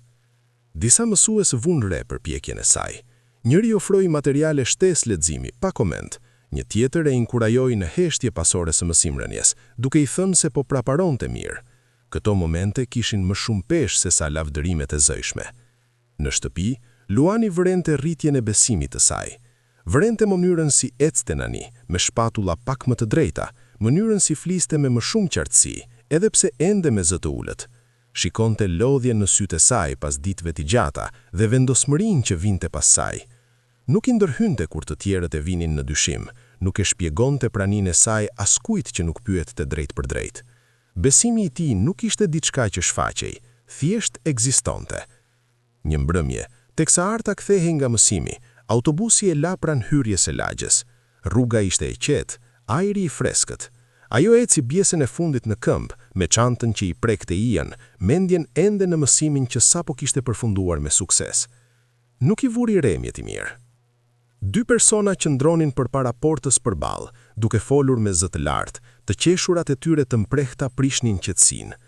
S1: Disa mësues vunë re përpjekjen e saj. Njëri ofroi materiale shtesë leximi, pa koment. Një tjetër e inkurajoi në heshtje pasore së mësimrënies, duke i thënë se po praparonte mirë. Këto momente kishin më shumë peshë se sa lavdërimet e zëjshme. Në shtëpi, Luani vërente rritjen e besimit të saj. Vërente mënyrën si ecte nani, me shpatulla pak më të drejta, mënyrën si fliste me më shumë qartësi, edhe pse ende me zë të ulët. Shikonte lodhjen në sytë e saj pas ditëve të gjata dhe vendosmërinë që vinte pas saj. Nuk i ndërhynte kur të tjerët e vinin në dyshim, nuk e shpjegonte praninë e saj askujt që nuk pyette drejt për drejt. Besimi i tij nuk ishte diçka që shfaqej, thjesht ekzistonte. Një mbrëmje, teksa Arta kthehej nga mësimi, autobusi e la pranë hyrjes së lagjes. Rruga ishte e qetë, ajri i freskët. Ajo eci pjesën e fundit në këmbë, me çantën që i prekte ijen, mendjen ende në mësimin që sapo kishte përfunduar me sukses. Nuk i vuri re mjeti mirë. 2 persona qëndronin përpara portës përballë, duke folur me zë të lartë, të qeshurat e tyre të mprehta prishnin qetësinë.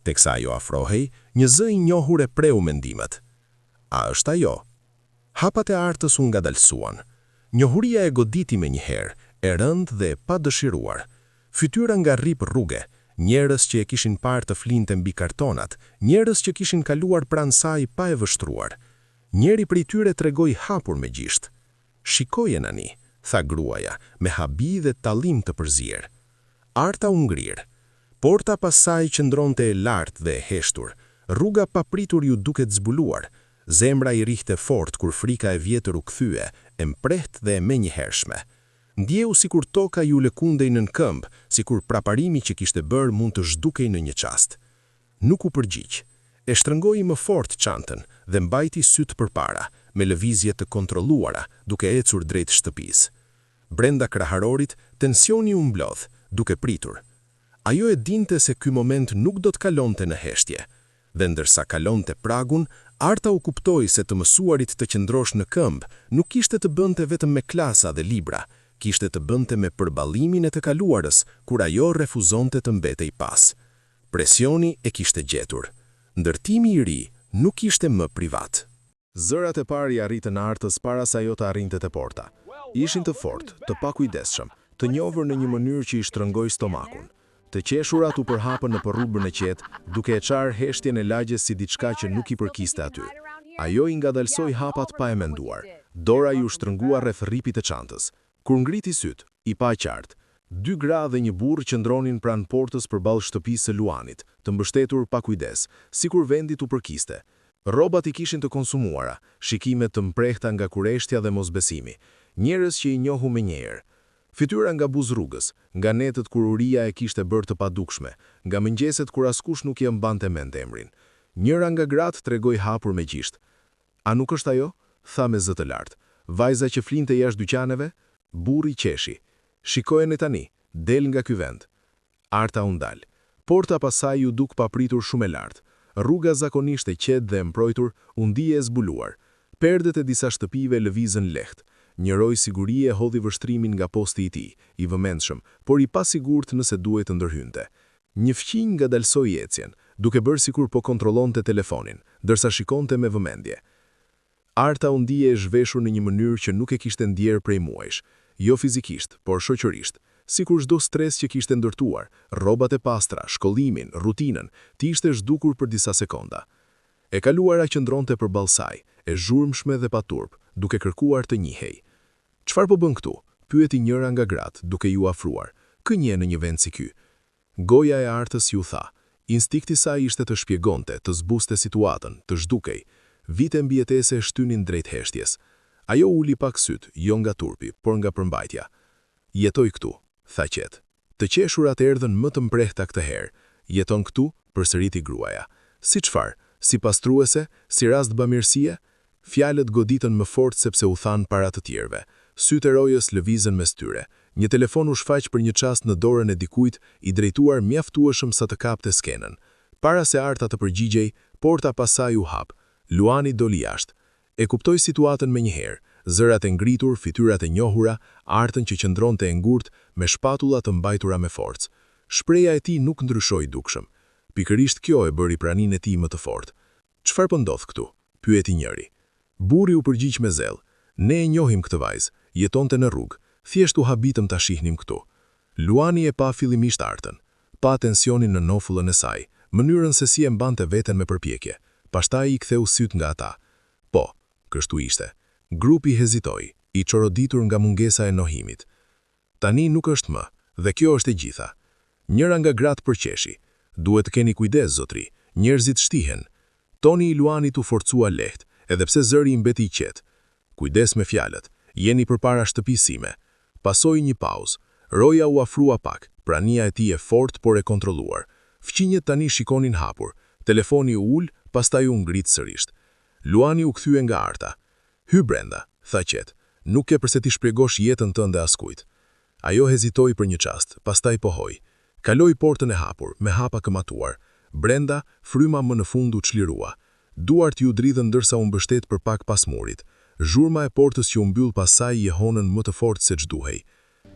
S1: Teksa ajo afrohej, një zë i njohur e preu mendimet. A është ajo? Hapat e Artës u ngadalsuan. Njohuria e goditi me njëherë, e rëndë dhe e pa dëshiruar. Fytyra nga rrip rruge, njerëz që e kishin parë të flinte mbi kartonat, njerëz që kishin kaluar pranë saj pa e vështruar. Njeri prej tyre tregoi hapur me gjisht. Shikoje nani, tha gruaja, me habi dhe tallim të përzier. Arta u ngrir. Porta pas saj qëndronte e lartë dhe e heshtur. Rruga papritur ju duket zbuluar. Zemra i rihte fort kur frika e vjetër u kthye, e mprehtë dhe e menjëhershme. Ndjeu sikur toka ju lëkundej nën këmbë, sikur praparimi që kishte bërë mund të zhdukej në një çast. Nuk u përgjigj. E shtrëngoi më fort çantën dhe mbajti syt përpara, me lëvizje të kontrolluara, duke ecur drejt shtëpisë. Brenda kraharorit, tensioni u mblodh, duke pritur. Ajo e dinte se ky moment nuk do të kalonte në heshtje, dhe ndërsa kalonte pragun, Arta u kuptoi se të mësuarit të qëndrosh në këmbë nuk kishte të bënte vetëm me klasa dhe libra, kishte të bënte me përballimin e të kaluarës, kur ajo refuzonte të mbetej pas. Presioni e kishte gjetur. Ndërtimi i ri nuk ishte më privat.
S2: Zërat e parë i arritën Artës para se ajo të arrinte te porta. Ishin të fortë, të pakujdesshëm, të njohur në një mënyrë që i shtrëngoi stomakun. Të qeshurat u përhapën në rrubën e qetë, duke e çarë heshtjen e lagjes si diçka që nuk i përkiste aty. Ajo i ngadalsoi hapat pa e menduar. Dora ju shtrëngua rreth rripit të çantës. Kur ngriti syt, i pa qartë. 2 gra dhe një burr qëndronin pranë portës përballë shtëpisë së Luanit, të mbështetur pa kujdes, sikur vendi u përkiste. Rrobat i kishin të konsumuara, shikimet të mprehta nga kureshtja dhe mosbesimi, njerëz që i njohu menjëherë. Fytyra nga buz rrugës, nga netët kur uria e kishte bërë të padukshme, nga mëngjeset kur askush nuk i mbante mend emrin. Njëra nga gratë tregoi hapur me gjisht. A nuk është ajo? Tha me zë të lartë. Vajza që flinte jashtë dyqaneve? Burri qeshi. Shikojeni tani, del nga ky vend. Arta u ndal. Porta pas saj ju duk papritur shumë e lartë. Rruga zakonisht e qetë dhe mbrojtur u ndije e zbuluar. Perdet e disa shtëpive lëvizën lehtë. Një roj sigurie hodhi vështrimin nga posti i tij, i vëmendshëm, por i pasigurt nëse duhet të ndërhynte. Një fqinj ngadalsoi ecjen, duke bërë sikur po kontrollonte telefonin, ndërsa shikonte me vëmendje. Arta u ndije e zhveshur në një mënyrë që nuk e kishte ndjerë prej muajsh, jo fizikisht, por shoqërisht, sikur çdo stres që kishte ndërtuar, rrobat e pastra, shkollimin, rutinën, t'i ishte zhdukur për disa sekonda. E kaluara qëndronte përballë saj, e zhurmshme dhe paturp, duke kërkuar të njihej. Çfarë po bën këtu? Pyeti njëra nga gratë, duke ju afruar. Kë nje në një vend si ky? Goja e Artës ju tha. Instikti i saj ishte të shpjegonte, të zbuste situatën, të zhdukej. Vite mbijetese e shtynin drejt heshtjes. Ajo uli pak syt, jo nga turpi, por nga përmbajtja. Jetoj këtu, tha qetë. Të qeshurat erdhën më të mprehta këtë herë. Jeton këtu, përsëriti gruaja. Si çfarë? Si pastruese, si rast bamirësie? Fjalët goditën më fort sepse u than para të tjerëve. Sytë e rojës lëvizën mes tyre.
S3: Një telefon u shfaq për një çast në dorën e dikujt i drejtuar mjaftueshëm sa të kapte skenën. Para se Arta të përgjigjej, porta pas saj u hap. Luani doli jashtë. E kuptoi situatën menjëherë, zërat e ngritur, fytyrat e njohura, Artën që qëndronte e ngurtë me shpatulla të mbajtura me forcë. Shpreha e tij nuk ndryshoi dukshëm. Pikërisht kjo e bëri praninë e tij më të fortë. "Çfarë po ndodh këtu?" pyeti njëri. Burri u përgjigj me zell. "Ne e njohim këtë vajzë, jetonte në rrugë, thjesht u habitëm ta shihnim këtu." Luani e pa fillimisht Artën, pa tensionin në nofullën e saj, mënyrën se si e mbante veten me përpjekje. Pastaj i ktheu syt nga ata. "Po, kështu ishte." Grupi hezitoi, i çoroditur nga mungesa e njohimit. "Tani nuk është më, dhe kjo është e gjitha." Njëra nga gratë përqeshi. "Duhet të keni kujdes, zotri, njerëzit shtihen." Toni i Luanit u forcua lehtë, edhe pse zëri i mbeti i qetë. "Kujdes me fjalët, jeni përpara shtëpisë sime." Pasoi një pauzë. Roja u afrua pak, prania e tij e fortë por e kontrolluar. Fqinjet tani shikonin hapur. Telefoni u ul, pastaj u ngrit sërish. Luani u kthye nga Arta. "Hy brenda," tha qetë. "Nuk ke përse ti shpjegosh jetën tënde askujt." Ajo hezitoi për një çast, pastaj pohoi. Kaloi portën e hapur, me hapa këmatuar. Brenda, fryma më në fund u çlirua. Duart ju dridhën ndërsa u mbështet për pak pas murit. Zhurma e portës që u mbyll pas saj i honën më të fortë se ç'duhej.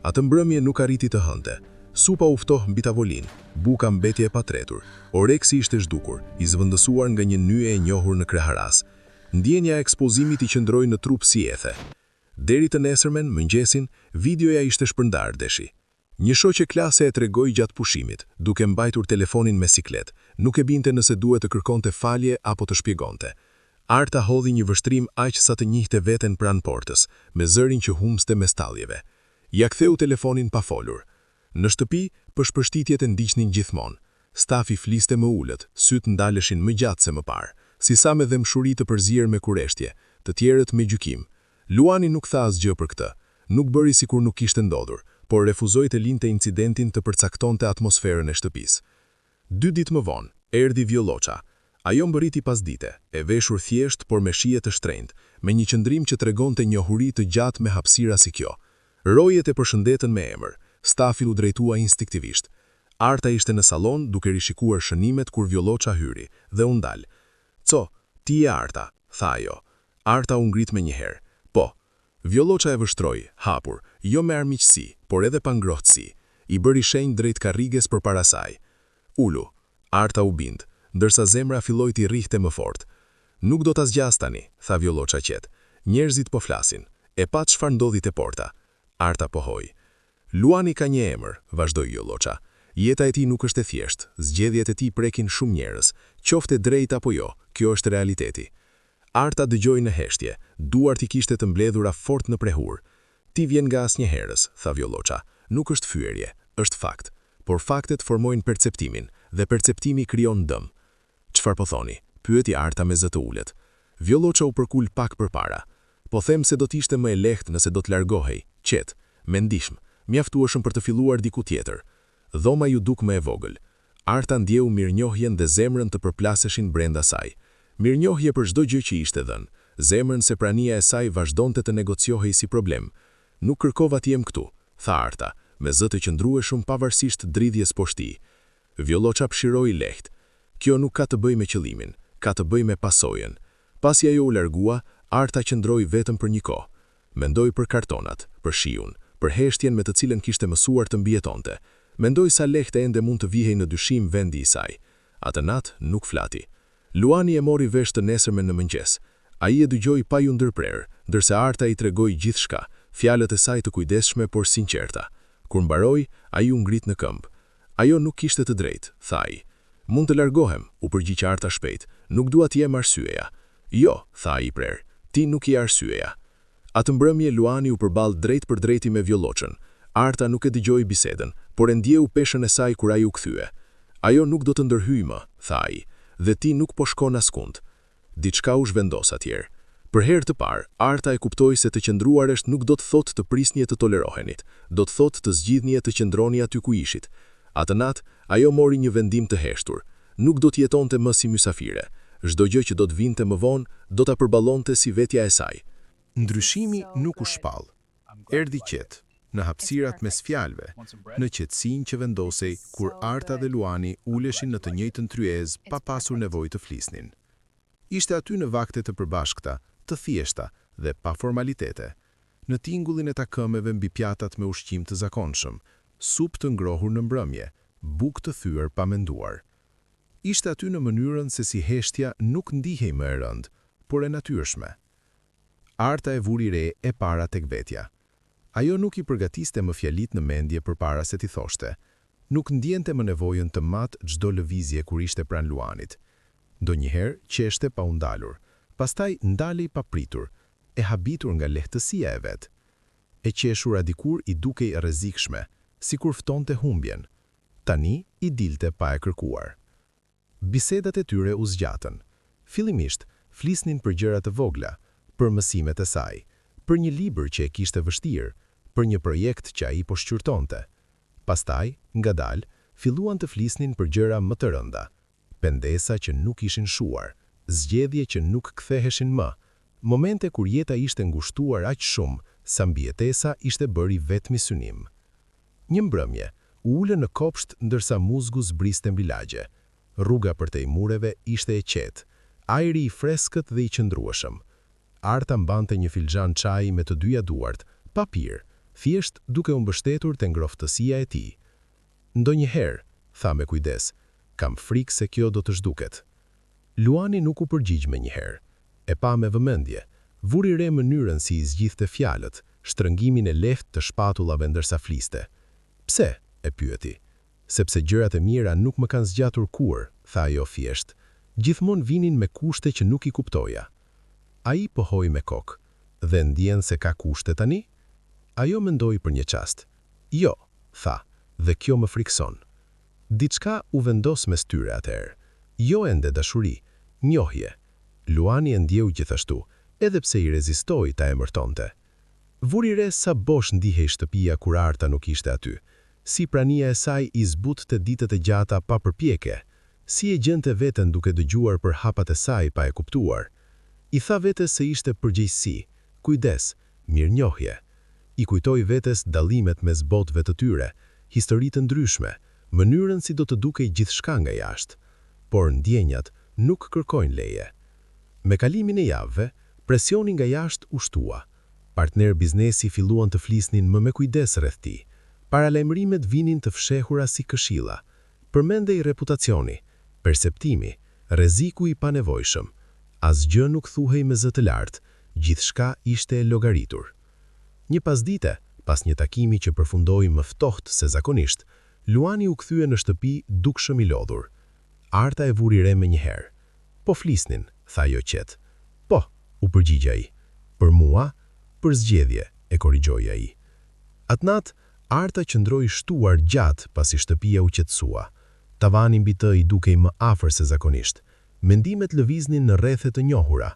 S3: Atë mbrëmje nuk arriti të hënte. Supa u ftoh mbi tavolinë, buka mbeti e patretur. Oreksi ishte zhdukur, i zvendësuar nga një nyje e njohur në kreharas. Ndjenja e ekspozimit i qëndroi në trup si ethe. Deri të nesërmen, mëngjesin, videoja ishte shpërndar deshi. Një shoqe klase e tregoi gjatë pushimit, duke mbajtur telefonin me siklet, nuk e binte nëse duhet të kërkonte falje apo të shpjegonte. Arta hodhi një vështrim aq sa të njihte veten pranë portës, me zërin që humste mes talljeve. Ja ktheu telefonin pa folur. Në shtëpi, përshpërshtytjet e ndiqnin gjithmonë. Stafi fliste më ulët, syt ndaleshin më gjatë se më parë, si sa me dëmshuri të përzier me kureshtje, të tjerët me gjykim. Luani nuk tha asgjë për këtë, nuk bëri sikur nuk kishte ndodhur, por refuzoi të linte incidentin të përcaktonte atmosferën e shtëpisë. 2 ditë më vonë, erdhi Vjolloça. Ajo mbërriti pasdite, e veshur thjesht por me shije të shtrenjtë, me një qëndrim që tregonte njohuri të gjatë me hapësira si kjo. Rojet e përshëndetën me emër, stafi u drejtua instinktivisht. Arta ishte në salon duke rishikuar shënimet kur Vjolloça hyri dhe u ndal. "Co, ti je Arta," tha ajo. Arta u ngrit me njëherë. "Po." Vjolloça e vështroi, hapur, jo me armiqësi, por edhe pa ngrohtësi. I bëri shenjë drejt karriges përpara saj. "Ulu." Arta u bind, ndërsa zemra filloi të rrihte më fort. "Nuk do ta zgjas tani," tha Vjolloça qetë. "Njerëzit po flasin." E pa çfarë ndodhi te porta. Arta pohoi. "Luani ka një emër," vazhdoi Vjolloça. "Jeta e tij nuk është e thjeshtë, zgjedhjet e tij prekin shumë njerëz, qofte drejt apo jo, kjo është realiteti." Arta dëgjoi në heshtje, duart I kishte të mbledhura fort në prehur. "Ti vjen nga asnjëherës," tha Vjolloça. "Nuk është fyerje, është fakt, por faktet formojnë perceptimin dhe perceptimi krijon dëm." "Çfarë po thoni?" pyeti Arta me zë të ulët. Vjolloça u përkul pak përpara. "Po them se do të ishte më e lehtë nëse do të largohej, qetë, me ndihmë, mjaftueshëm për të filluar diku tjetër." Dhoma ju duk më e vogël. Arta ndjeu mirënjohjen dhe zemrën të përplaseshin brenda saj. Mirënjohje për çdo gjë që ishte dhënë, zemrën se prania e saj vazhdonte të negociohej si problem. "Nuk kërkova të jem këtu," tha Arta, me zë të qëndrueshëm pavarësisht dridhjes poshti. Vjolloça pshiroi lehtë. "Kjo nuk ka të bëjë me qëllimin, ka të bëjë me pasojën." Pasi ajo u largua, Arta qëndroi vetëm për një kohë. Mendoi për kartonat, për shiun, për heshtjen me të cilën kishte mësuar të mbijetonte. Mendoi sa lehtë ende mund të vihej në dyshim vendi I saj. Atë natë nuk flati. Luani e mori vesh të nesërmen në mëngjes. Ai e dëgjoi pa ju ndërprer, ndërsa Arta I tregoi gjithçka, fjalët e saj të kujdesshme por sinqerta. Kur mbaroi, ai u ngrit në këmbë. "Ajo nuk kishte të drejtë," tha ai. "Mund të largohem," u përgjigj Arta shpejt. "Nuk dua të jem arsyeja." "Jo," tha ai prer. "Ti nuk je arsyeja." Atë mbrëmje Luani u përball drejt për drejti me Vjolloçën. Arta nuk e dëgjoi bisedën, por e ndjeu peshën e saj kur ai u kthye. "Ajo nuk do të ndërhyjë më," tha ai, "dhe ti nuk po shkon askund." Diçka u zhvendos atje. Për herë të parë, Arta e kuptoi se të qëndruaresht nuk do të thotë të prisnje të tolerohenit, do të thotë të zgjidhnie të qëndroni aty ku ishit. Atë natë, ajo mori një vendim të heshtur. Nuk do të jetonte më si mysafire. Çdo gjë që do të vinte më vonë, do ta përballonte si vetja e saj.
S1: Ndryshimi nuk u shpall. Erdhi qetë. në hapësirat mes fjalëve, në qetësinë që vendosej kur Arta dhe Luani uleshin në të njëjtën tryezë pa pasur nevojë të flisnin. Ishte aty në vakte të përbashkëta, të thjeshta dhe pa formalitete, në tingullin e takëmeve mbi pjatat me ushqim të zakonshëm, supë të ngrohur në mbrëmje, bukë të thyer pa menduar. Ishte aty në mënyrën se si heshtja nuk ndihej më e rëndë, por e natyrshme. Arta e vuri re e para tek vetja. Ajo nuk i përgatiste më fjalit në mendje përpara se t'i thoshte. Nuk ndjente më nevojën të matë çdo lëvizje kur ishte pranë Luanit. Ndonjëherë qeshte pa u ndalur, pastaj ndalej pa pritur, e habitur nga lehtësia e vet. E qeshura dikur i dukej e rrezikshme, sikur ftonte humbjen. Tani i dilte pa e kërkuar. Bisedat e tyre u zgjatën. Fillimisht flisnin për gjëra të vogla, për mësimet e saj, për një libër që e kishte vështirë, për një projekt që ai po shqyrtonte. Pastaj, ngadalë, filluan të flisnin për gjëra më të rënda, pendesa që nuk ishin shuar, zgjedhje që nuk ktheheshin më, momente kur jeta ishte ngushtuar aq shumë sa mbijetesa ishte bërë vetmi synim. Një mbrëmje, u ulën në kopsht ndërsa muzgu zbriste mbi lagje. Rruga përtej mureve ishte e qetë, ajri i freskët dhe i qëndrueshëm. Arta mbante një filxhan çaji me të dyja duart, pa pirë, thjesht duke u mbështetur te ngroftësia e tij. Ndonjëherë, tha me kujdes, kam frikë se kjo do të zhduket. Luani nuk u përgjigj menjëherë. E pa me vëmendje, vuri re mënyrën si i zgjidhte fjalët, shtrëngimin e lehtë të shpatullave ndërsa fliste. Pse? E pyeti. Sepse gjërat e mira nuk më kanë zgjatur kur, tha ajo thjesht. Gjithmonë vinin me kushte që nuk i kuptoja. Ai pohoi me kokë, dhe ndjen se ka kushte tani? Ajo mendoi për një çast. Jo, tha, dhe kjo më frikson. Diçka u vendos mes tyre atëherë. Jo ende dashuri, njohje. Luani e ndjeu gjithashtu, edhe pse i rezistoi ta emërtonte. Vuri re sa bosh ndihej shtëpia kur Arta nuk ishte aty. Si prania e saj i zbut të ditët e gjata pa përpjekje, si e gjente veten duke dëgjuar për hapat e saj pa e kuptuar. I tha vetes se ishte përgjegjësi, kujdes, mirënjohje. I kujtoi vetes dallimet mes botëve të tyre, histori të ndryshme, mënyrën si do të dukej gjithçka nga jashtë. Por ndjenjat nuk kërkojnë leje. Me kalimin e javëve, presioni nga jashtë u shtua. Partner biznesi filluan të flisnin më me kujdes rreth tij. Paralajmërimet vinin të fshehura si këshilla. Përmendej reputacioni, perceptimi, rreziku i panevojshëm. Asgjë nuk thuhej me zë të lartë, gjithçka ishte e llogaritur. Një pasdite, pas një takimi që përfundoi më ftohtë se zakonisht, Luani u kthye në shtëpi dukshëm i lodhur. Arta e vuri re menjëherë. Po flisnin, tha ajo qetë. Po, u përgjigj ai. Për mua, për zgjedhje, e korrigjoi ai. Atë natë, Arta qëndroi shtuar gjatë pasi shtëpia u qetësua. Tavani mbi të i dukej më afër se zakonisht. Mendimet lëviznin në rrethe të njohura.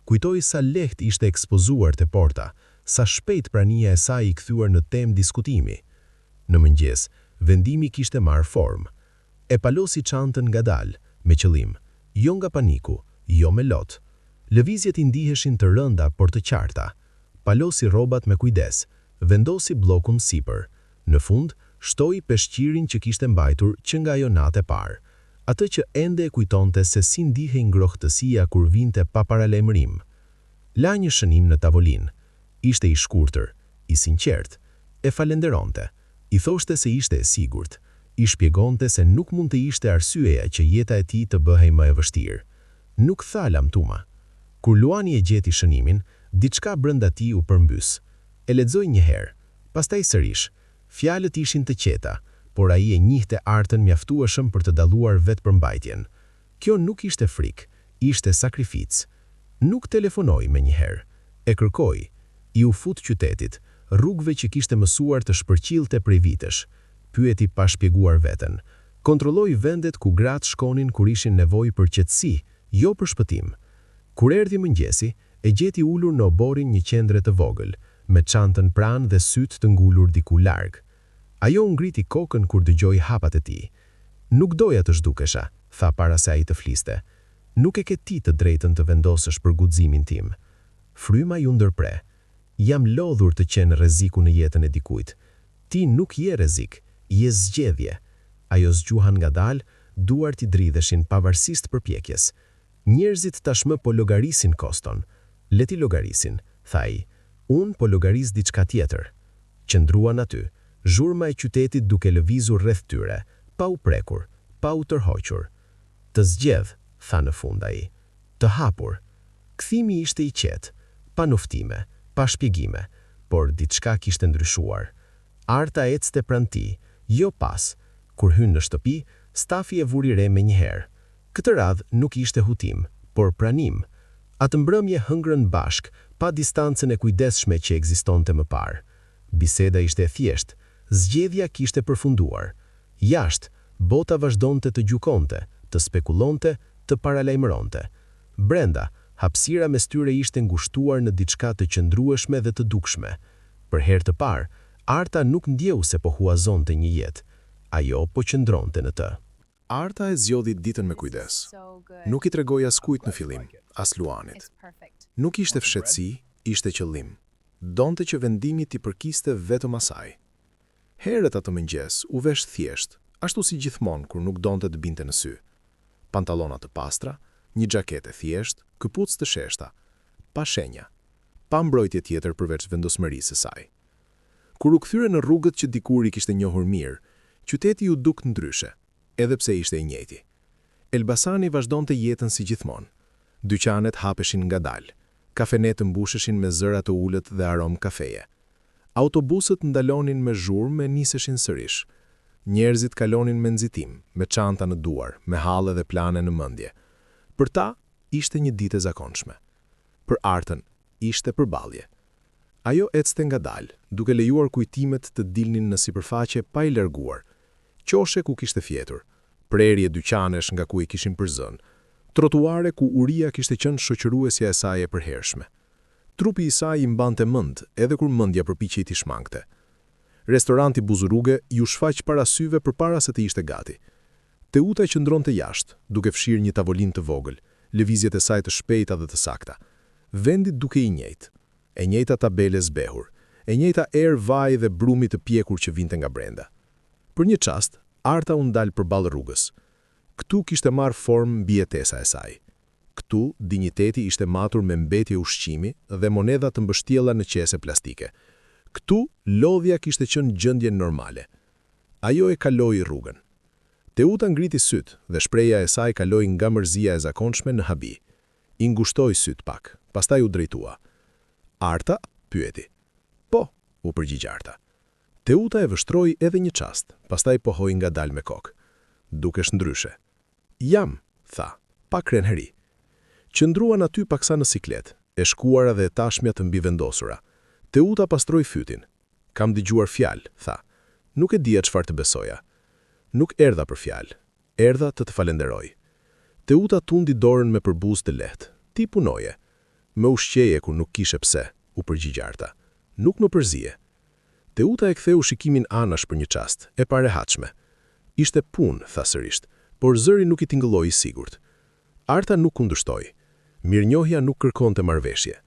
S1: Kujtoi sa lehtë ishte ekspozuar te porta, sa shpejt prania e saj i kthyer në temë diskutimi. Në mëngjes, vendimi kishte marrë formë. E palosi çantën ngadalë, me qëllim, jo nga paniku, jo me lot. Lëvizjet i ndiheshin të rënda por të qarta. Palosi rrobat me kujdes, vendosi bllokun sipër. Në fund, shtoi peshqirin që kishte mbajtur që nga ajo natë e parë. Atë që ende e kujtonte se si ndihej ngrohtësia kur vinte pa paralajmërim. La një shënim në tavolinë. Ishte i shkurtër, i sinqert, e falenderonte. I thoshte se ishte e sigurt. I shpjegonte se nuk mund të ishte arsyeja që jeta e tij të bëhej më e vështirë. Nuk tha lamtuma. Kur Luani e gjeti shënimin, diçka brenda tij u përmbys. E lexoi një herë, pastaj sërish. Fjalët ishin të qeta, por ai e njihte Artën mjaftueshëm për të dalluar vetëpërmbajtjen. Kjo nuk ishte frikë, ishte sakrificë. Nuk telefonoi menjëherë. E kërkoi. I u fut qytetit, rrugëve që kishte mësuar të shpërqillte prej vitesh. Pyeti pa shpjeguar veten. Kontrolloi vendet ku gratë shkonin kur ishin nevojë për qetësi, jo për shpëtim. Kur erdhi mëngjesi, e gjeti ulur në oborin një qendre të vogël, me çantën pranë dhe syt të ngulur diku larg. Ajo ngriti kokën kur dëgjoi hapat e tij. Nuk doja të zhdukesha, tha para se ai të fliste. Nuk e ke ti të drejtën të vendosësh për guximin tim. Fryma ju ndërpre. Jam lodhur të qenë rreziku në jetën e dikujt.
S3: Ti nuk je rrezik, je zgjedhje. Ajo zgjuhan ngadalë, duart I dridheshin pavarësisht përpjekjes. Njerëzit tashmë po llogarisin Koston. Le ti llogarisin, tha ai. Unë po llogaris diçka tjetër. Qëndruan aty, zhurma e qytetit duke lëvizur rreth tyre, pa u prekur, pa u tërhoqur. Të zgjedh, tha në fund ai. Të hapur. Kthimi ishte I qetë, pa nuftime, pa shpjegime, por diçka kishte ndryshuar. Arta ecte pranë tij, jo pas. Kur hyn në shtëpi, stafi e vuri re menjëherë. Këtë radhë nuk ishte hutim, por pranim. Atë mbrëmje hëngrën bashk, pa distancën e kujdesshme që ekzistonte më parë. Biseda ishte e thjeshtë, zgjedhja kishte përfunduar. Jashtë, bota vazhdonte të gjykonte, të spekulonte, të paralajmëronte. Brenda, hapësira mes tyre ishte ngushtuar në diçka të qëndrueshme dhe të dukshme. Për herë të parë, Arta nuk ndjeu se po huazonte një jetë. Ajo po qëndronte në të.
S2: Arta e zgjodhi ditën me kujdes. Nuk I tregoi askujt në fillim, as Luanit. Nuk ishte fshehtësi, ishte qëllim. Donte që vendimi t'i përkiste vetëm asaj. Herët atë mëngjes u vesh thjesht, ashtu si gjithmonë kur nuk donte të binte në sy. Pantallona të pastra, një xhaketë thjesht, këpucë të sheshta, pa shenja, pa mbrojtje tjetër përveç vendosmërisë së saj. Kur u kthyre në rrugët që dikur I kishte njohur mirë, qyteti u duk ndryshe, edhe pse ishte I njëjti. Elbasani vazhdonte jetën si gjithmonë. Dyqanet hapeshin ngadalë, kafenet mbusheshin me zëra të ulët dhe aromë kafeje. Autobusët ndalonin me zhurmë e niseshin sërish. Njerëzit kalonin me nxitim, me çanta në duar, me halle dhe plane në mendje. Për ta ishte një ditë e zakonshme. Për Artën ishte përballje. Ajo ecte ngadalë, duke lejuar kujtimet të dilnin në sipërfaqe pa I larguar. Qoshe ku kishte fjetur, prerje dyqanesh nga ku I kishin përzën, trotuare ku uria kishte qenë shoqëruesja e saj e përhershme. Trupi I saj I mbante mend, edhe kur mendja përpiqej t'i shmangte. Restoranti Buzuruge ju shfaq para syve përpara se të ishte gati. Teuta qëndronte jashtë, duke fshirë një tavolinë të vogël, lëvizjet e saj të shpejta dhe të sakta. Vendi duke I njëjtë, e njëjta tabele zbehur, e njëjta erë vaj dhe brumi të pjekur që vinte nga brenda. Për një çast, Arta u ndal përballë rrugës. Ktu kishte marrë formë mbijetesa e saj. Ktu dinjiteti ishte matur me mbetje ushqimi dhe monedha të mbështjella në qese plastike. Ktu lodhja kishte qenë gjendje normale. Ajo e kaloi rrugën. Teuta ngriti syt dhe shpreha e saj kaloi nga mërzia e zakonshme në habi. I ngushtoi syt pak, pastaj u drejtua. Arta pyeti. Po, u përgjigj Arta. Teuta e vështroi edhe një çast, pastaj pohoi ngadalë me kokë. Dukesh ndryshe. Jam, tha, pa krenheri. Qëndruan aty paksa në siklet, e shkuara dhe e tashmja të mbivendosura. Teuta pastroi fytin. Kam dëgjuar fjalë, tha. Nuk e dija çfarë të besoja. Nuk erdha për fjalë, erdha të falenderoj. Teuta tundi dorën me përbuzë të lehtë. Ti punoje. Më ushqeje kur nuk kishe pse, u përgjigj Arta. Nuk më përzije. Teuta e ktheu shikimin anash për një çast, e parehatshme. Ishte punë, tha sërisht, por zëri nuk I tingëlloi I sigurt. Arta nuk kundërshtoi. Mirënjohja nuk kërkonte marrëveshje.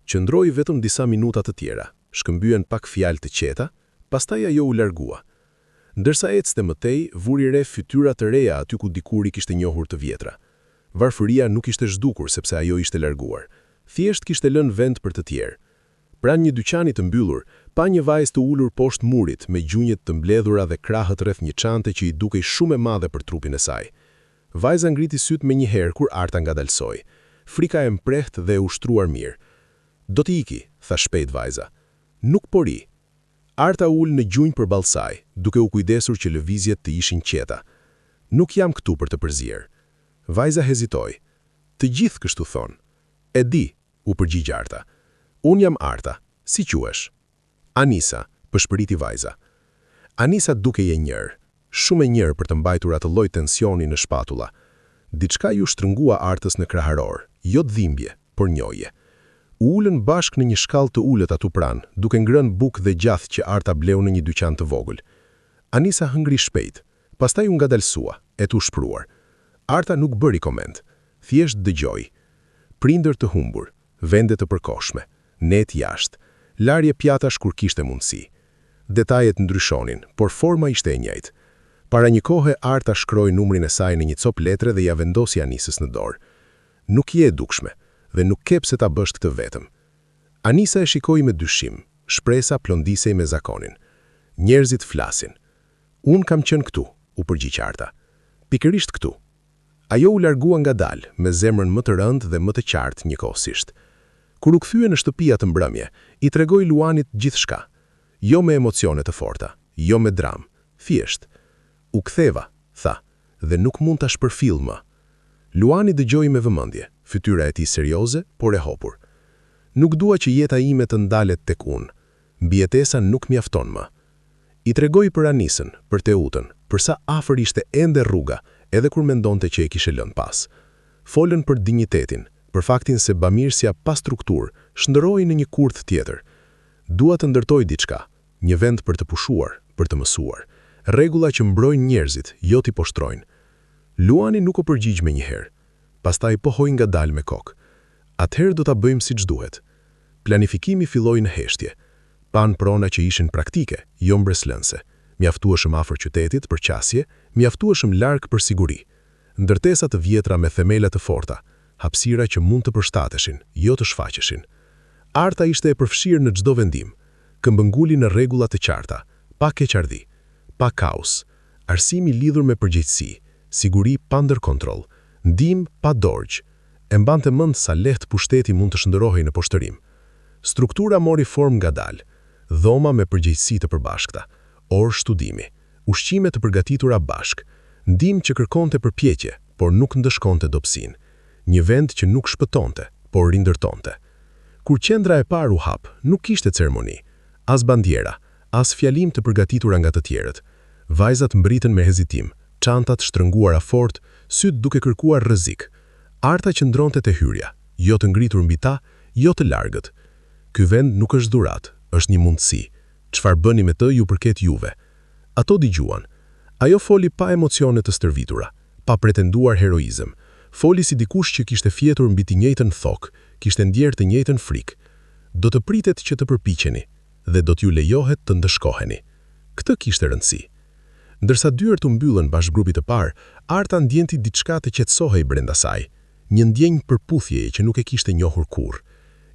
S2: Qëndroi vetëm disa minuta të tjera, shkëmbyen pak fjalë të qeta, pastaj ajo u largua. Ndërsa ecte mëtej, vuri re fytyra të reja aty ku dikur I kishte njohur të vjetra. Varfëria nuk ishte zhdukur sepse ajo ishte larguar. Thjesht kishte lënë vend për të tjerë. Pranë një dyqani të mbyllur, pa një vajzë të ulur poshtë murit me gjunjët të mbledhura dhe krahët rreth një çante që I dukej shumë e madhe për trupin e saj. Vajza ngriti syt menjëherë kur Arta ngadalsoi. Frika e mprehtë dhe e ushtruar mirë. Do t'i iki, tha shpejt vajza. Nuk po ri. Arta ul në gjunjë përballë saj, duke u kujdesur që lëvizjet të ishin qeta. Nuk jam këtu për të përzier. Vajza hezitoi. Të gjithë kështu thonë. E di, u përgjigj Arta. Unë jam Arta, si quhesh? Anisa, përshpëriti vajza. Anisa dukej e njërë, shumë e njërë për të mbajtur atë lloj tensioni në shpatula. Diçka ju shtrëngua Artës në kraharor, jo dhimbje, por njohje. U ulën bashk në një shkallë të ulët atu pranë, duke ngrënë bukë dhe gjath që Arta bleu në një dyqan të vogël. Anisa hëngri shpejt, pastaj u ngadalsua, e tu shpruar. Arta nuk bëri koment, thjesht dëgjoi. Prindër të humbur, vende të përkohshme, net jashtë, larje pjatash kur kishte mundësi.
S1: Detajet ndryshonin, por forma ishte e njëjtë. Para një kohe Arta shkroi numrin e saj në një copë letre dhe ja vendosi Anisës në dorë. Nuk je e dukshme dhe nuk ke pse ta bësh këtë vetëm. Anisa e shikoi me dyshim, shpresa plondisej me zakonin. Njerëzit flasin. Unë kam qenë këtu, u përgjigj Arta. Pikërisht këtu. Ajo u largua ngadalë, me zemrën më të rëndë dhe më të qartë njëkohësisht. Kur u kthye në shtëpi atë mbrëmje, i tregoi Luanit gjithçka. Jo me emocione të forta, jo me dramë, thjesht. U ktheva, tha, dhe nuk mund ta shpërfill më. Luani dëgjoi me vëmendje, fytyra e tij serioze, por e hopur. Nuk dua që jeta ime të ndalet tek unë. Mbijetesa nuk mjafton më. I tregoi për Anisën, për Teutën, për sa afër ishte ende rruga, edhe kur mendonte që e kishte lënë pas. Folën për dinjitetin, për faktin se bamirësia pa strukturë shndëroi në një kurth tjetër. Dua të ndërtoj diçka, një vend për të pushuar, për të mësuar. Rregulla që mbrojnë njerëzit, jo t'i poshtrojnë. Luani nuk u përgjigj menjëherë. Pastaj pohoi ngadalë me kokë. Atëherë do ta bëjmë siç duhet. Planifikimi filloi në heshtje. Pan prona që ishin praktike, jo mbreslënse. Mjaftueshëm afër qytetit për qasje, mjaftueshëm larg për siguri. Ndërtesa të vjetra me themela të forta, hapësira që mund të përshtateshin, jo të shfaqeshin. Arta ishte e përfshirë në çdo vendim, këmbënguli në rregulla të qarta, pa keqardhi, pa kaos, arsimi lidhur me përgjegjësi, siguri pa ndërkontroll, ndihmë pa dorgj. E mbante mend sa lehtë pushteti mund të shndërrohej në poshtërim. Struktura mori formë ngadalë, dhoma me përgjegjësi të përbashkëta, orë studimi, ushqime të përgatitura bashk, ndihmë që kërkonte përpjekje, por nuk ndëshkonte dobësinë, një vend që nuk shpëtonte, por rindërtonte. Kur qendra e parë u hap, nuk kishte ceremoni, as bandiera, as fjalim të përgatitura nga të tjerët. Vajzat mbritën me hezitim, çantat shtrënguara fort, syt duke kërkuar rrezik. Arta qëndronte te hyrja, jo të ngritur mbi ta, jo të largët. Ky vend nuk është dhuratë, është një mundësi. Çfarë bëni me të ju përket juve. Ato dëgjuan. Ajo foli pa emocione të stërvitura, pa pretenduar heroizëm. Foli si dikush që kishte fjetur mbi të njëjtën thokë, kishte ndjerë të njëjtën frikë. Do të pritet që të përpiqeni dhe do t'ju lejohet të ndëshkoheni. Këtë kishte rëndësi. Ndërsa dyert u mbyllën bashkë grupit të parë, Arta ndjenti diçka të qetësohej brenda saj, një ndjenjë përputhjeje që nuk e kishte njohur kurrë.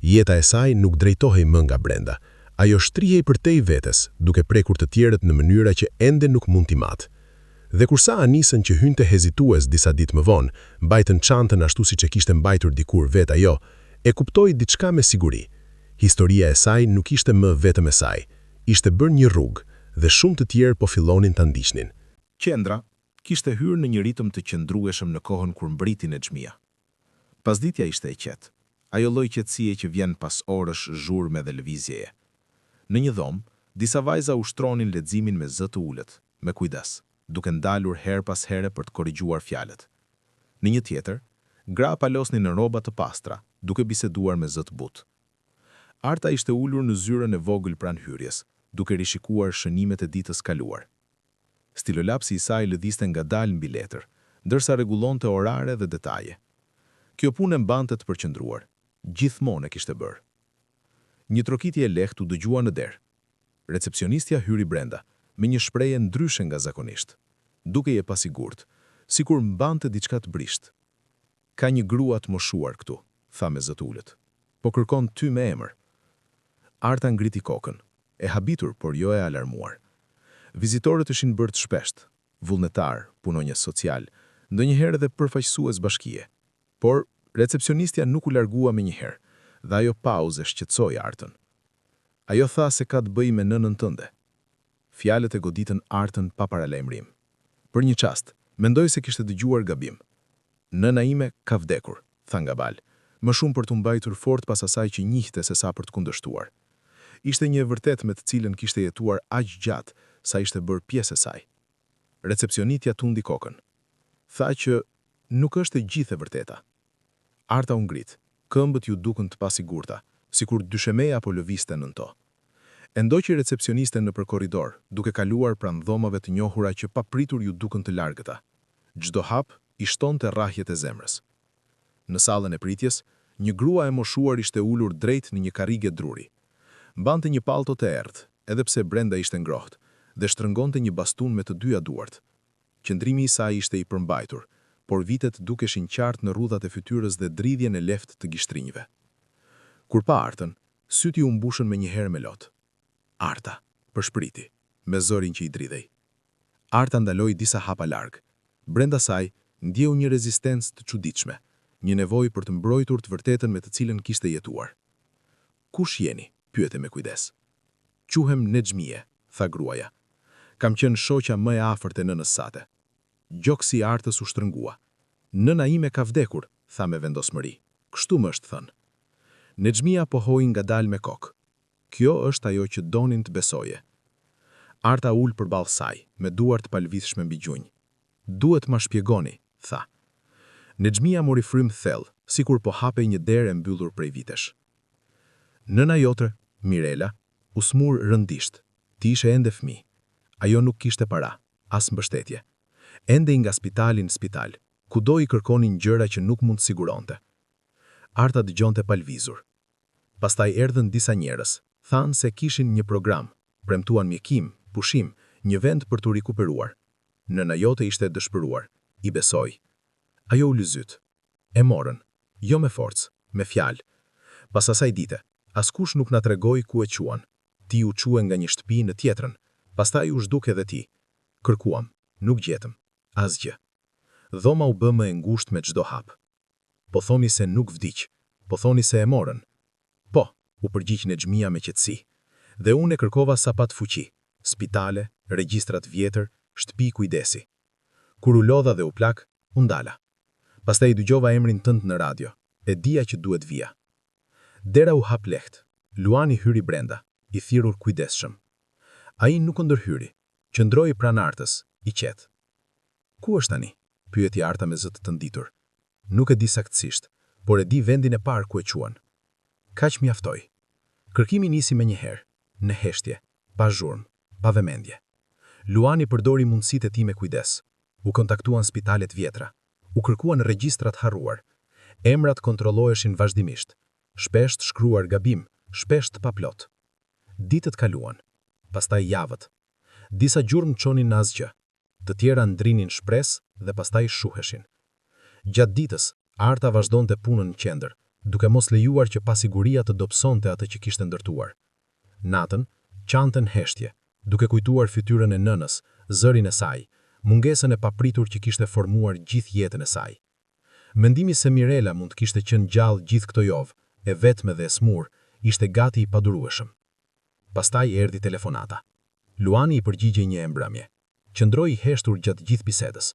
S1: Jeta e saj nuk drejtohej më nga brenda. Ajo shtrihej përtej vetes, duke prekur të tjerët në mënyra që ende nuk mund t'i matë. Dhe kursa Anisën që hynte hezitues disa ditë më vonë, mbajtën çantën ashtu siç e kishte mbajtur dikur vet ajo, e kuptoi diçka me siguri. Historia e saj nuk ishte më vetëm e saj, ishte bërë një rrugë dhe shumë të tjerë po fillonin ta ndiqnin.
S2: Qendra kishte hyrë në një ritëm të qëndrueshëm në kohën kur mbritin e xhmia. Pasditja ishte e qetë, ajo lloj qetësie që vjen pas orësh zhurme dhe lëvizjeje. Në një dhomë, disa vajza ushtronin leximin me zë të ulët, me kujdes, duke ndalur her pas here për të korrigjuar fjalët. Në një tjetër, gra palosnin në rroba të pastra, duke biseduar me zë të butë. Arta ishte ulur në zyrën e vogël pranë hyrjes, duke rishikuar shënimet e ditës kaluar. Stilolapsi i saj lëvizte ngadalë mbi letër, ndërsa rregullonte orare dhe detaje. Kjo punë e mbante të përqendruar, gjithmonë e kishte bërë. Një trokitje e lehtë u dëgjua në derë. Recepcionistja hyri brenda, me një shprehje ndryshe nga zakonisht, duke je pasigurt, sikur mbante diçka të brisht. Ka një grua të moshuar këtu, tha me zë të ulët. Po kërkon ty me emër. Arta ngriti kokën, e habitur por jo e alarmuar. Vizitorët ishin bërë të shpesht, vullnetar, punonjës social, ndonjëherë edhe përfaqësues bashkie. Por recepcionistja nuk u largua menjëherë, dhe ajo pauze shqetësoi Artën. Ajo tha se ka të bëjë me nënën tënde. Fjalët e goditën Artën pa paralajmërim. Për një çast, mendoi se kishte dëgjuar gabim. Nëna ime ka vdekur, tha ngabal, më shumë për të mbajtur fort pas asaj që njihte se sa për të kundërshtuar. Ishte një e vërtet me të cilën kishte jetuar aq gjatë sa ishte bërë pjesë e saj. Recepcionitja tundi kokën. Tha që nuk është e gjithë e vërteta. Arta u ngrit, këmbët ju dukën të pasigurta, sikur dyshemeja apo lëviste nën to. E ndoqi recepcionisten nëpër korridor, duke kaluar pranë dhomave të njohura që papritur ju dukën të largëta. Çdo hap i shtonte rrahjet e zemrës. Në sallën e pritjes, një grua e moshuar ishte ulur drejt në një karrige druri. Mbante një pallto të errët,
S3: edhe pse brenda ishte ngrohtë, dhe shtrëngonte një bastun me të dyja duart. Qëndrimi i saj ishte i përmbajtur, por vitet dukeshin qartë në rrudhat e fytyrës dhe dridhjen e lehtë të gishtinjve. Kur pa Artën, syti u mbushën me një herë me lot. Arta, përshpriti, me zorin që i dridhej. Arta ndaloi disa hapa larg. Brenda saj ndjeu një rezistencë të çuditshme, një nevojë për të mbrojtur të vërtetën me të cilën kishte jetuar. Kush jeni? Pyete me kujdes. Quhem Nexhmie, tha gruaja. Kam qenë shoqja më e afërt e nënës sate. Gjoksi i Artës u shtrëngua. Nëna ime ka vdekur, tha me vendosmëri. Kështu më është thënë. Nexhmia pohoi ngadalë me kokë. Kjo është ajo që donin të besoje. Arta ul përballë saj, me duart palvizshme mbi gjunjë. Duhet ma shpjegoni, tha. Nexhmia mori frymë thellë, sikur po hapej një derë e mbyllur prej vitesh. Nëna jote, Mirela, u smur rëndisht. Ti ishe ende fëmijë. Ajo nuk kishte para, as mbështetje. Ende nga spitali në spital, kudo i kërkonin gjëra që nuk mund të siguronte. Arta dëgjonte palvizur. Pastaj erdhën disa njerëz, thanë se kishin një program, premtuan mjekim, pushim, një vend për t'u rikuperuar. Nëna jote ishte dëshpëruar, i besoi. Ajo u lyzyt. E morën, jo me forcë, me fjalë. Pas asaj dite, askush nuk na tregoi ku e quan. Ti u quhe nga një shtëpi në tjetrën, pastaj u zhduk edhe ti. Kërkuam, nuk gjetëm, asgjë. Dhoma u bë më e ngushtë me çdo hap. Po thoni se nuk vdiq, po thoni se e morën. Po, u përgjigj Nexhmia me qetësi. Dhe unë e kërkova sapat fuqi, spitale, regjistrat vjetër, shtëpi kujdesi. Kur u lodha dhe u plak, u ndala. Pastaj dëgjova emrin tënd në radio, e dija që duhet vija. Dera u hap lehtë. Luani hyri brenda, i thirrur kujdesshëm. Ai nuk ndërhyri, qëndroi pranë Artës, i qetë. Ku është tani? Pyeti Arta me zë të nditur. Nuk e di saktësisht, por e di vendin e parë ku e quan. Kaq mjaftoi. Kërkimi nisi me një herë, në heshtje, pa zhurmë, pa vëmendje. Luani përdori mundësitë e tij me kujdes. U kontaktuan spitalet vjetra, u kërkuan regjistrat harruar. Emrat kontrolloheshin vazhdimisht. Shpesh të shkruar gabim, shpesh të paplot. Ditët kaluan, pastaj javët. Disa gjurmë çonin në asgjë, të tjera ndrinin shpresë dhe pastaj shuheshin. Gjatë ditës, Arta vazhdonte punën në qendër, duke mos lejuar që pasiguria të dobësonte atë që kishte ndërtuar. Natën, qante në heshtje, duke kujtuar fytyrën e nënës, zërin e saj, mungesën e papritur që kishte formuar gjithë jetën e saj. Mendimi se Mirela mund të kishte qenë gjallë gjithë këto javë, e vetme dhe e smur, ishte gati i padurueshëm. Pastaj erdhi telefonata. Luani i përgjigjej një embramje. Qëndroi i heshtur gjatë gjithë bisedës.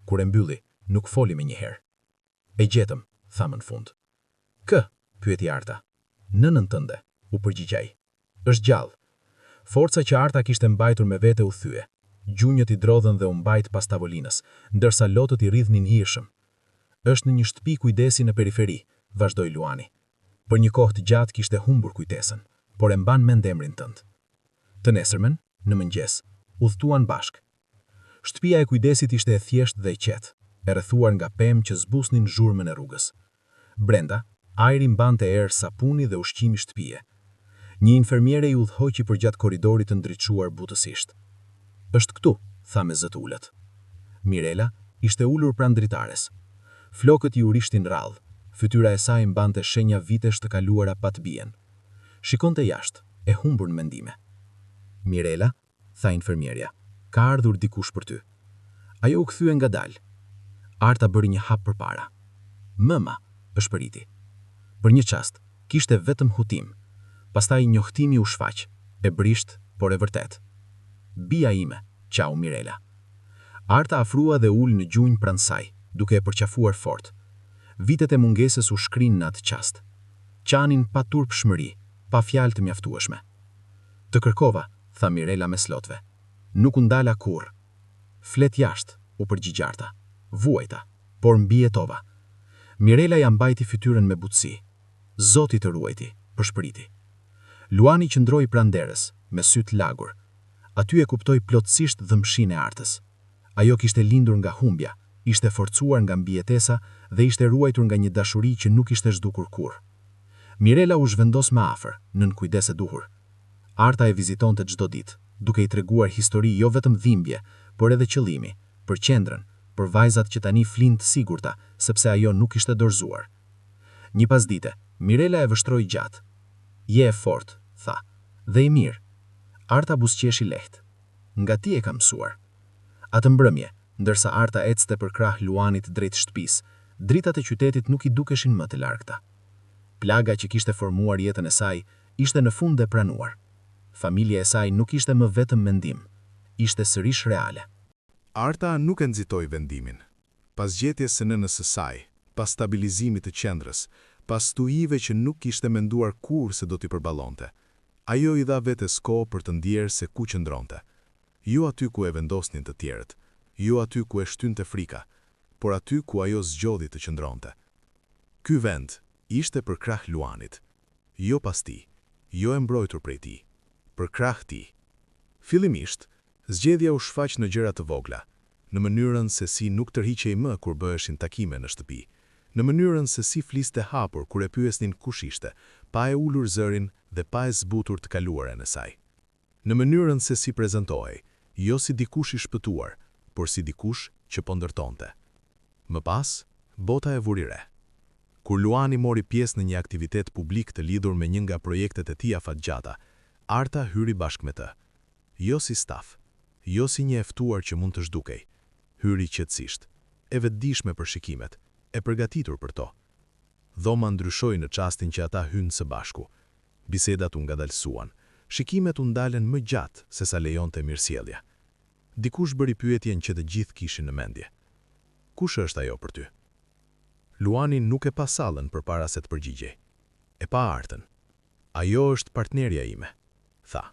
S3: Kur e mbylli, nuk foli me një herë. E gjetëm, thamë në fund. Kë? Pyeti Arta. Nënën tënde, u përgjigj ai. Është gjallë. Forca që Arta kishte mbajtur me vete u thye. Gjunjët i drodhën dhe u mbajt pas tavolinës, ndërsa lotët i rridhnin hirshëm. Është në një shtëpi kujdesi në periferi, vazhdoi Luani. Për një kohë të gjatë kishte humbur kujtesën, por e mban mend emrin tënd. Të nesërmen, në mëngjes, udhëtuan bashk. Shtëpia e kujdesit ishte e thjeshtë dhe e qetë, e rrethuar nga pemë që zbusnin zhurmën e rrugës. Brenda, ajri mbante erë sapuni dhe ushqimi shtëpie. Një infermiere i udhëhoqi përgjatë korridorit të ndriçuar butësisht. Është këtu, tha me zë të ulët. Mirela ishte ulur pranë dritares. Flokët i urishtin rradh, fytyra e saj mbante shenja vitesh të kaluara pa të bien. Shikonte jashtë, e humbur në mendime. Mirela, tha infermierja, ka ardhur dikush për ty. Ajo u kthye ngadalë. Arta bëri një hap përpara. Mëma, shpëriti. Për një çast, kishte vetëm hutim. Pastaj njohtimi u shfaq, e brisht, por e vërtet. Bia ime, qau Mirela. Arta afrua dhe ul në gjunjë pranë saj, duke e përqafuar fort. Vitet e mungesës u shkrin në atë qast. Qanin pa turpshmëri, pa fjalë të mjaftueshme. Të kërkova, tha Mirela me slotve. Nuk u ndala kurrë. Flet jashtë, u përgjigj Arta. Vuajta, por mbijetova. Mirela ja mbajti fytyrën me butësi. Zoti të ruajti, përshpriti. Luani qëndroi pranë derës, me syt lagur. Aty e kuptoi plotësisht dhëmshinë e Artës. Ajo kishte lindur nga humbja, ishte forcuar nga mbijetesa dhe ishte ruajtur nga një dashuri që nuk ishte zhdukur kurrë. Mirela u zhvendos më afër, nën kujdes e duhur.
S4: Arta e vizitonte çdo ditë, duke i treguar histori jo vetëm dhimbje, por edhe qëllimi, për qendrën, për vajzat që tani flinë të sigurta, sepse ajo nuk ishte dorëzuar. Një pasdite, Mirela e vështroi gjatë. Je e fortë, tha, dhe i mirë. Arta buzëqeshi lehtë. Nga ti e kam mësuar. Atë mbrëmje, ndërsa Arta ecte për krah Luanit drejt shtëpisë, dritat e qytetit nuk i dukeshin më të largëta. Plaga që kishte formuar jetën e saj ishte në fund e pranuar. Familja e saj nuk ishte më vetëm mendim, ishte sërish reale.
S1: Arta nuk e nxitoi vendimin. Pas gjetjes së nënës së saj, pas stabilizimit të qendrës, pas stuhive që nuk kishte menduar kur se do t'i përballonte, ajo i dha vetes kohë për të ndjerë se ku qëndronte. Jo aty ku e vendosnin të tjerët, jo aty ku e shtynte frika, por aty ku ajo zgjodhi të qëndronte. Ky vend ishte për krah Luanit, jo pas tij, jo e mbrojtur prej tij, për krah tij. Fillimisht, zgjedhja u shfaq në gjëra të vogla, në mënyrën se si nuk tërhiqej më kur bëheshin takime në shtëpi, në mënyrën se si fliste hapur kur e pyesnin kush ishte, pa e ulur zërin dhe pa e zbutur të kaluaren e saj. Në mënyrën se si prezantohej, jo si dikush i shpëtuar, por si dikush që po ndërtonte. Më pas, bota e vuri re. Kur Luani mori pjesë në një aktivitet publik të lidhur me një nga projektet e tij afatgjata, Arta hyri bashkë me të. Jo si staf, jo si një e ftuar që mund të zhdukej. Hyri qetësisht, e vetëdijshme për shikimet, e përgatitur për to. Dhoma ndryshoi në çastin që ata hynë së bashku. Bisedat u ngadalësuan, shikimet u ndalen më gjatë se sa lejonte mirësjellja. Dikush bëri pyetjen që të gjithë kishin në mendje. Kush është ajo për ty? Luani nuk e pa sallën përpara se të përgjigjej. E pa Artën. Ajo është partnerja ime, tha.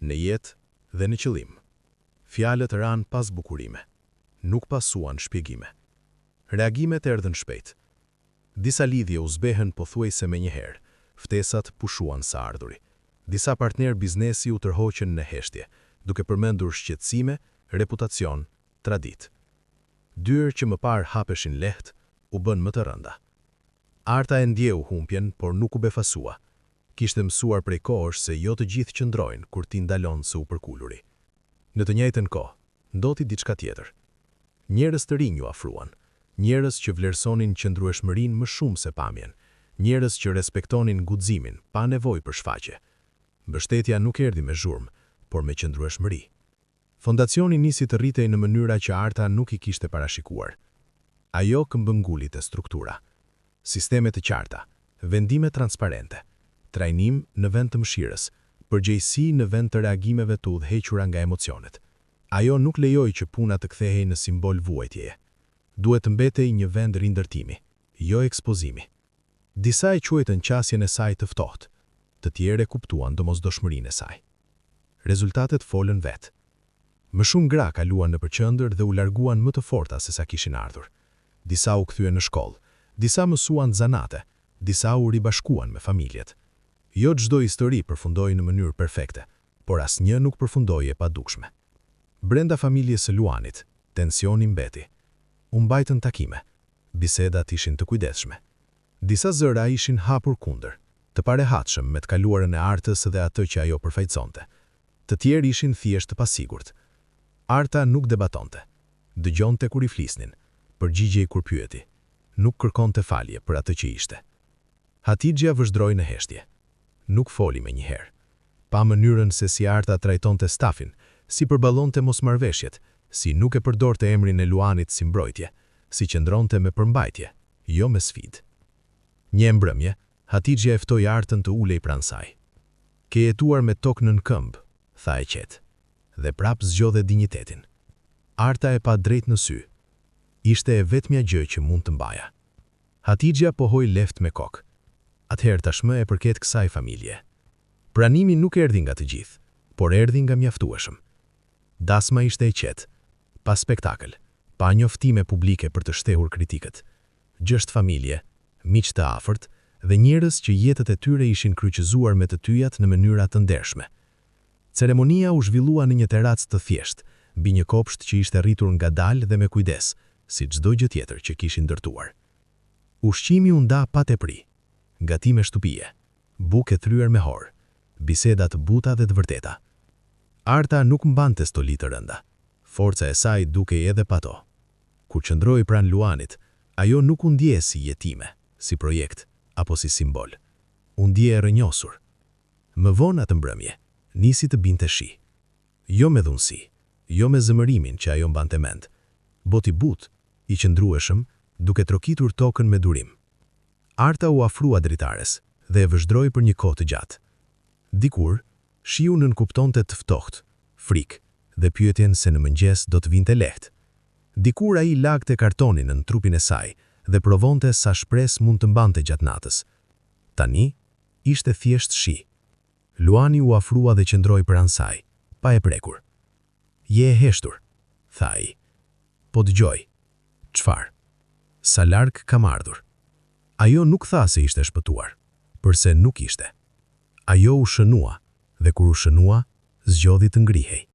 S1: Në jetë dhe në qëllim. Fjalët ranë pas bukurime. Nuk pasuan shpjegime. Reagimet erdhën shpejt. Disa lidhje u zbehen pothuajse me njëherë, ftesat pushuan sa ardhuri. Disa partner biznesi u tërhoqën në heshtje, duke përmendur shqetësime, reputacion, tradit. Dyrë që më parë hapeshin lehtë, u bën më të rënda. Arta e ndjeu humbjen, por nuk u befasua. Kishte mësuar prej kohësh se jo të gjithë qëndrojnë kur ti ndalon së u përkuluri. Në të njëjtën kohë, ndodhi diçka tjetër. Njerëz të rinj u afruan, njerëz që vlerësonin qëndrueshmërinë më shumë se pamjen, njerëz që respektonin guximin pa nevojë për shfaqje. Mbështetja nuk erdhi me zhurmë, por me qëndrueshmëri. Fondacioni nisi të rritej në mënyra që Arta nuk i kishte parashikuar. Ajo këmbënguli te struktura. Sisteme të qarta, vendime transparente, trajnim në vend të mëshirës, përgjegjësi në vend të reagimeve të udhëhequra nga emocionet. Ajo nuk lejoi që puna të kthehej në simbol vuajtjeje. Duhet të mbetej një vend rindërtimi, jo ekspozimi. Disa e quajtën qasjen e saj të ftohtë, të tjerë e kuptuan domosdoshmërinë e saj. Rezultatet folën vetë. Më shumë gra kaluan në përqendër dhe u larguan më të forta se sa kishin ardhur. Disa u kthyen në shkollë, disa mësuan zanate, disa u ribashkuan me familjet. Jo çdo histori përfundoi në mënyrë perfekte, por asnjë nuk përfundoi e padukshme. Brenda familjes së Luanit, tensioni mbeti. U mbajtën takime, bisedat ishin të kujdesshme. Disa zëra ishin hapur kundër, të parehatshëm me të kaluarën e Artës dhe atë që ajo përfaqësonte. Të tjerë ishin thjesht të pasigurt. Arta nuk debatonte, dëgjonte kur i flisnin, përgjigjej kur pyeti, nuk kërkonte falje për atë që ishte. Hatixha vëzhdroi në heshtje. Nuk foli me njëherë. Pa mënyrën se si Arta trajtonte stafin, si përballonte mosmarrveshjet, si nuk e përdorte emrin e Luanit si mbrojtje, si qëndronte me përmbajtje, jo me sfidë. Një mbrëmje, Hatixha e ftoi Artën të ulej pranë saj. Ke jetuar me tokë nën këmbë, tha e qetë, dhe prap zgjodhe dinjitetin. Arta e pa drejt në sy. Ishte e vetmja gjë që mund të mbaja. Hatixha pohoi lehtë me kokë. Atëherë tashmë e përket kësaj familje. Pranimi nuk erdhi nga të gjithë, por erdhi nga mjaftueshëm. Dasma ishte e qetë, pa spektakël, pa njoftime publike për të shtehur kritikët. Gjashtë familje, miq të afërt dhe njerëz që jetët e tyre ishin kryqëzuar me të tyjat në mënyra të ndershme. Ceremonia u zhvillua në një teracë të thjeshtë, mbi një kopsht që ishte rritur ngadalë dhe me kujdes, si çdo gjë tjetër që kishin ndërtuar. Ushqimi u nda pa tepri. Gatime shtupie, bukë e thyer me hor,
S3: biseda të buta dhe të vërteta. Arta nuk mbante stoli të rënda, forca e saj dukej edhe pato. Kur qëndroi pranë Luanit, ajo nuk u ndje si jetime, si projekt apo si simbol. U ndje e rrënjosur. Më vonë atë mbrëmje, nisi të binte shi. Jo me dhunësi, jo me zëmërimin që ajo mbante mend. Boti but, i qëndrueshëm, duke trokitur tokën me durim. Arta u afrua dritares dhe e vëzhdroi për një kohë të gjatë. Dikur, shiu nënkuptonte të ftohtë, frikë dhe pyetjen se në mëngjes do të vinte lehtë. Dikur ai lagte kartonin në trupin e saj dhe provonte sa shpresë mund të mbante gjatë natës. Tani, ishte thjesht shi. Luani u afrua dhe qëndroi pranë saj, pa e prekur. Je e heshtur, tha ai. Po dëgjoj. Çfarë? Sa larg kam ardhur? Ajo nuk tha se ishte shpëtuar, përse nuk ishte. Ajo u shënua, dhe kur u shënua, zgjodhi të ngrihej.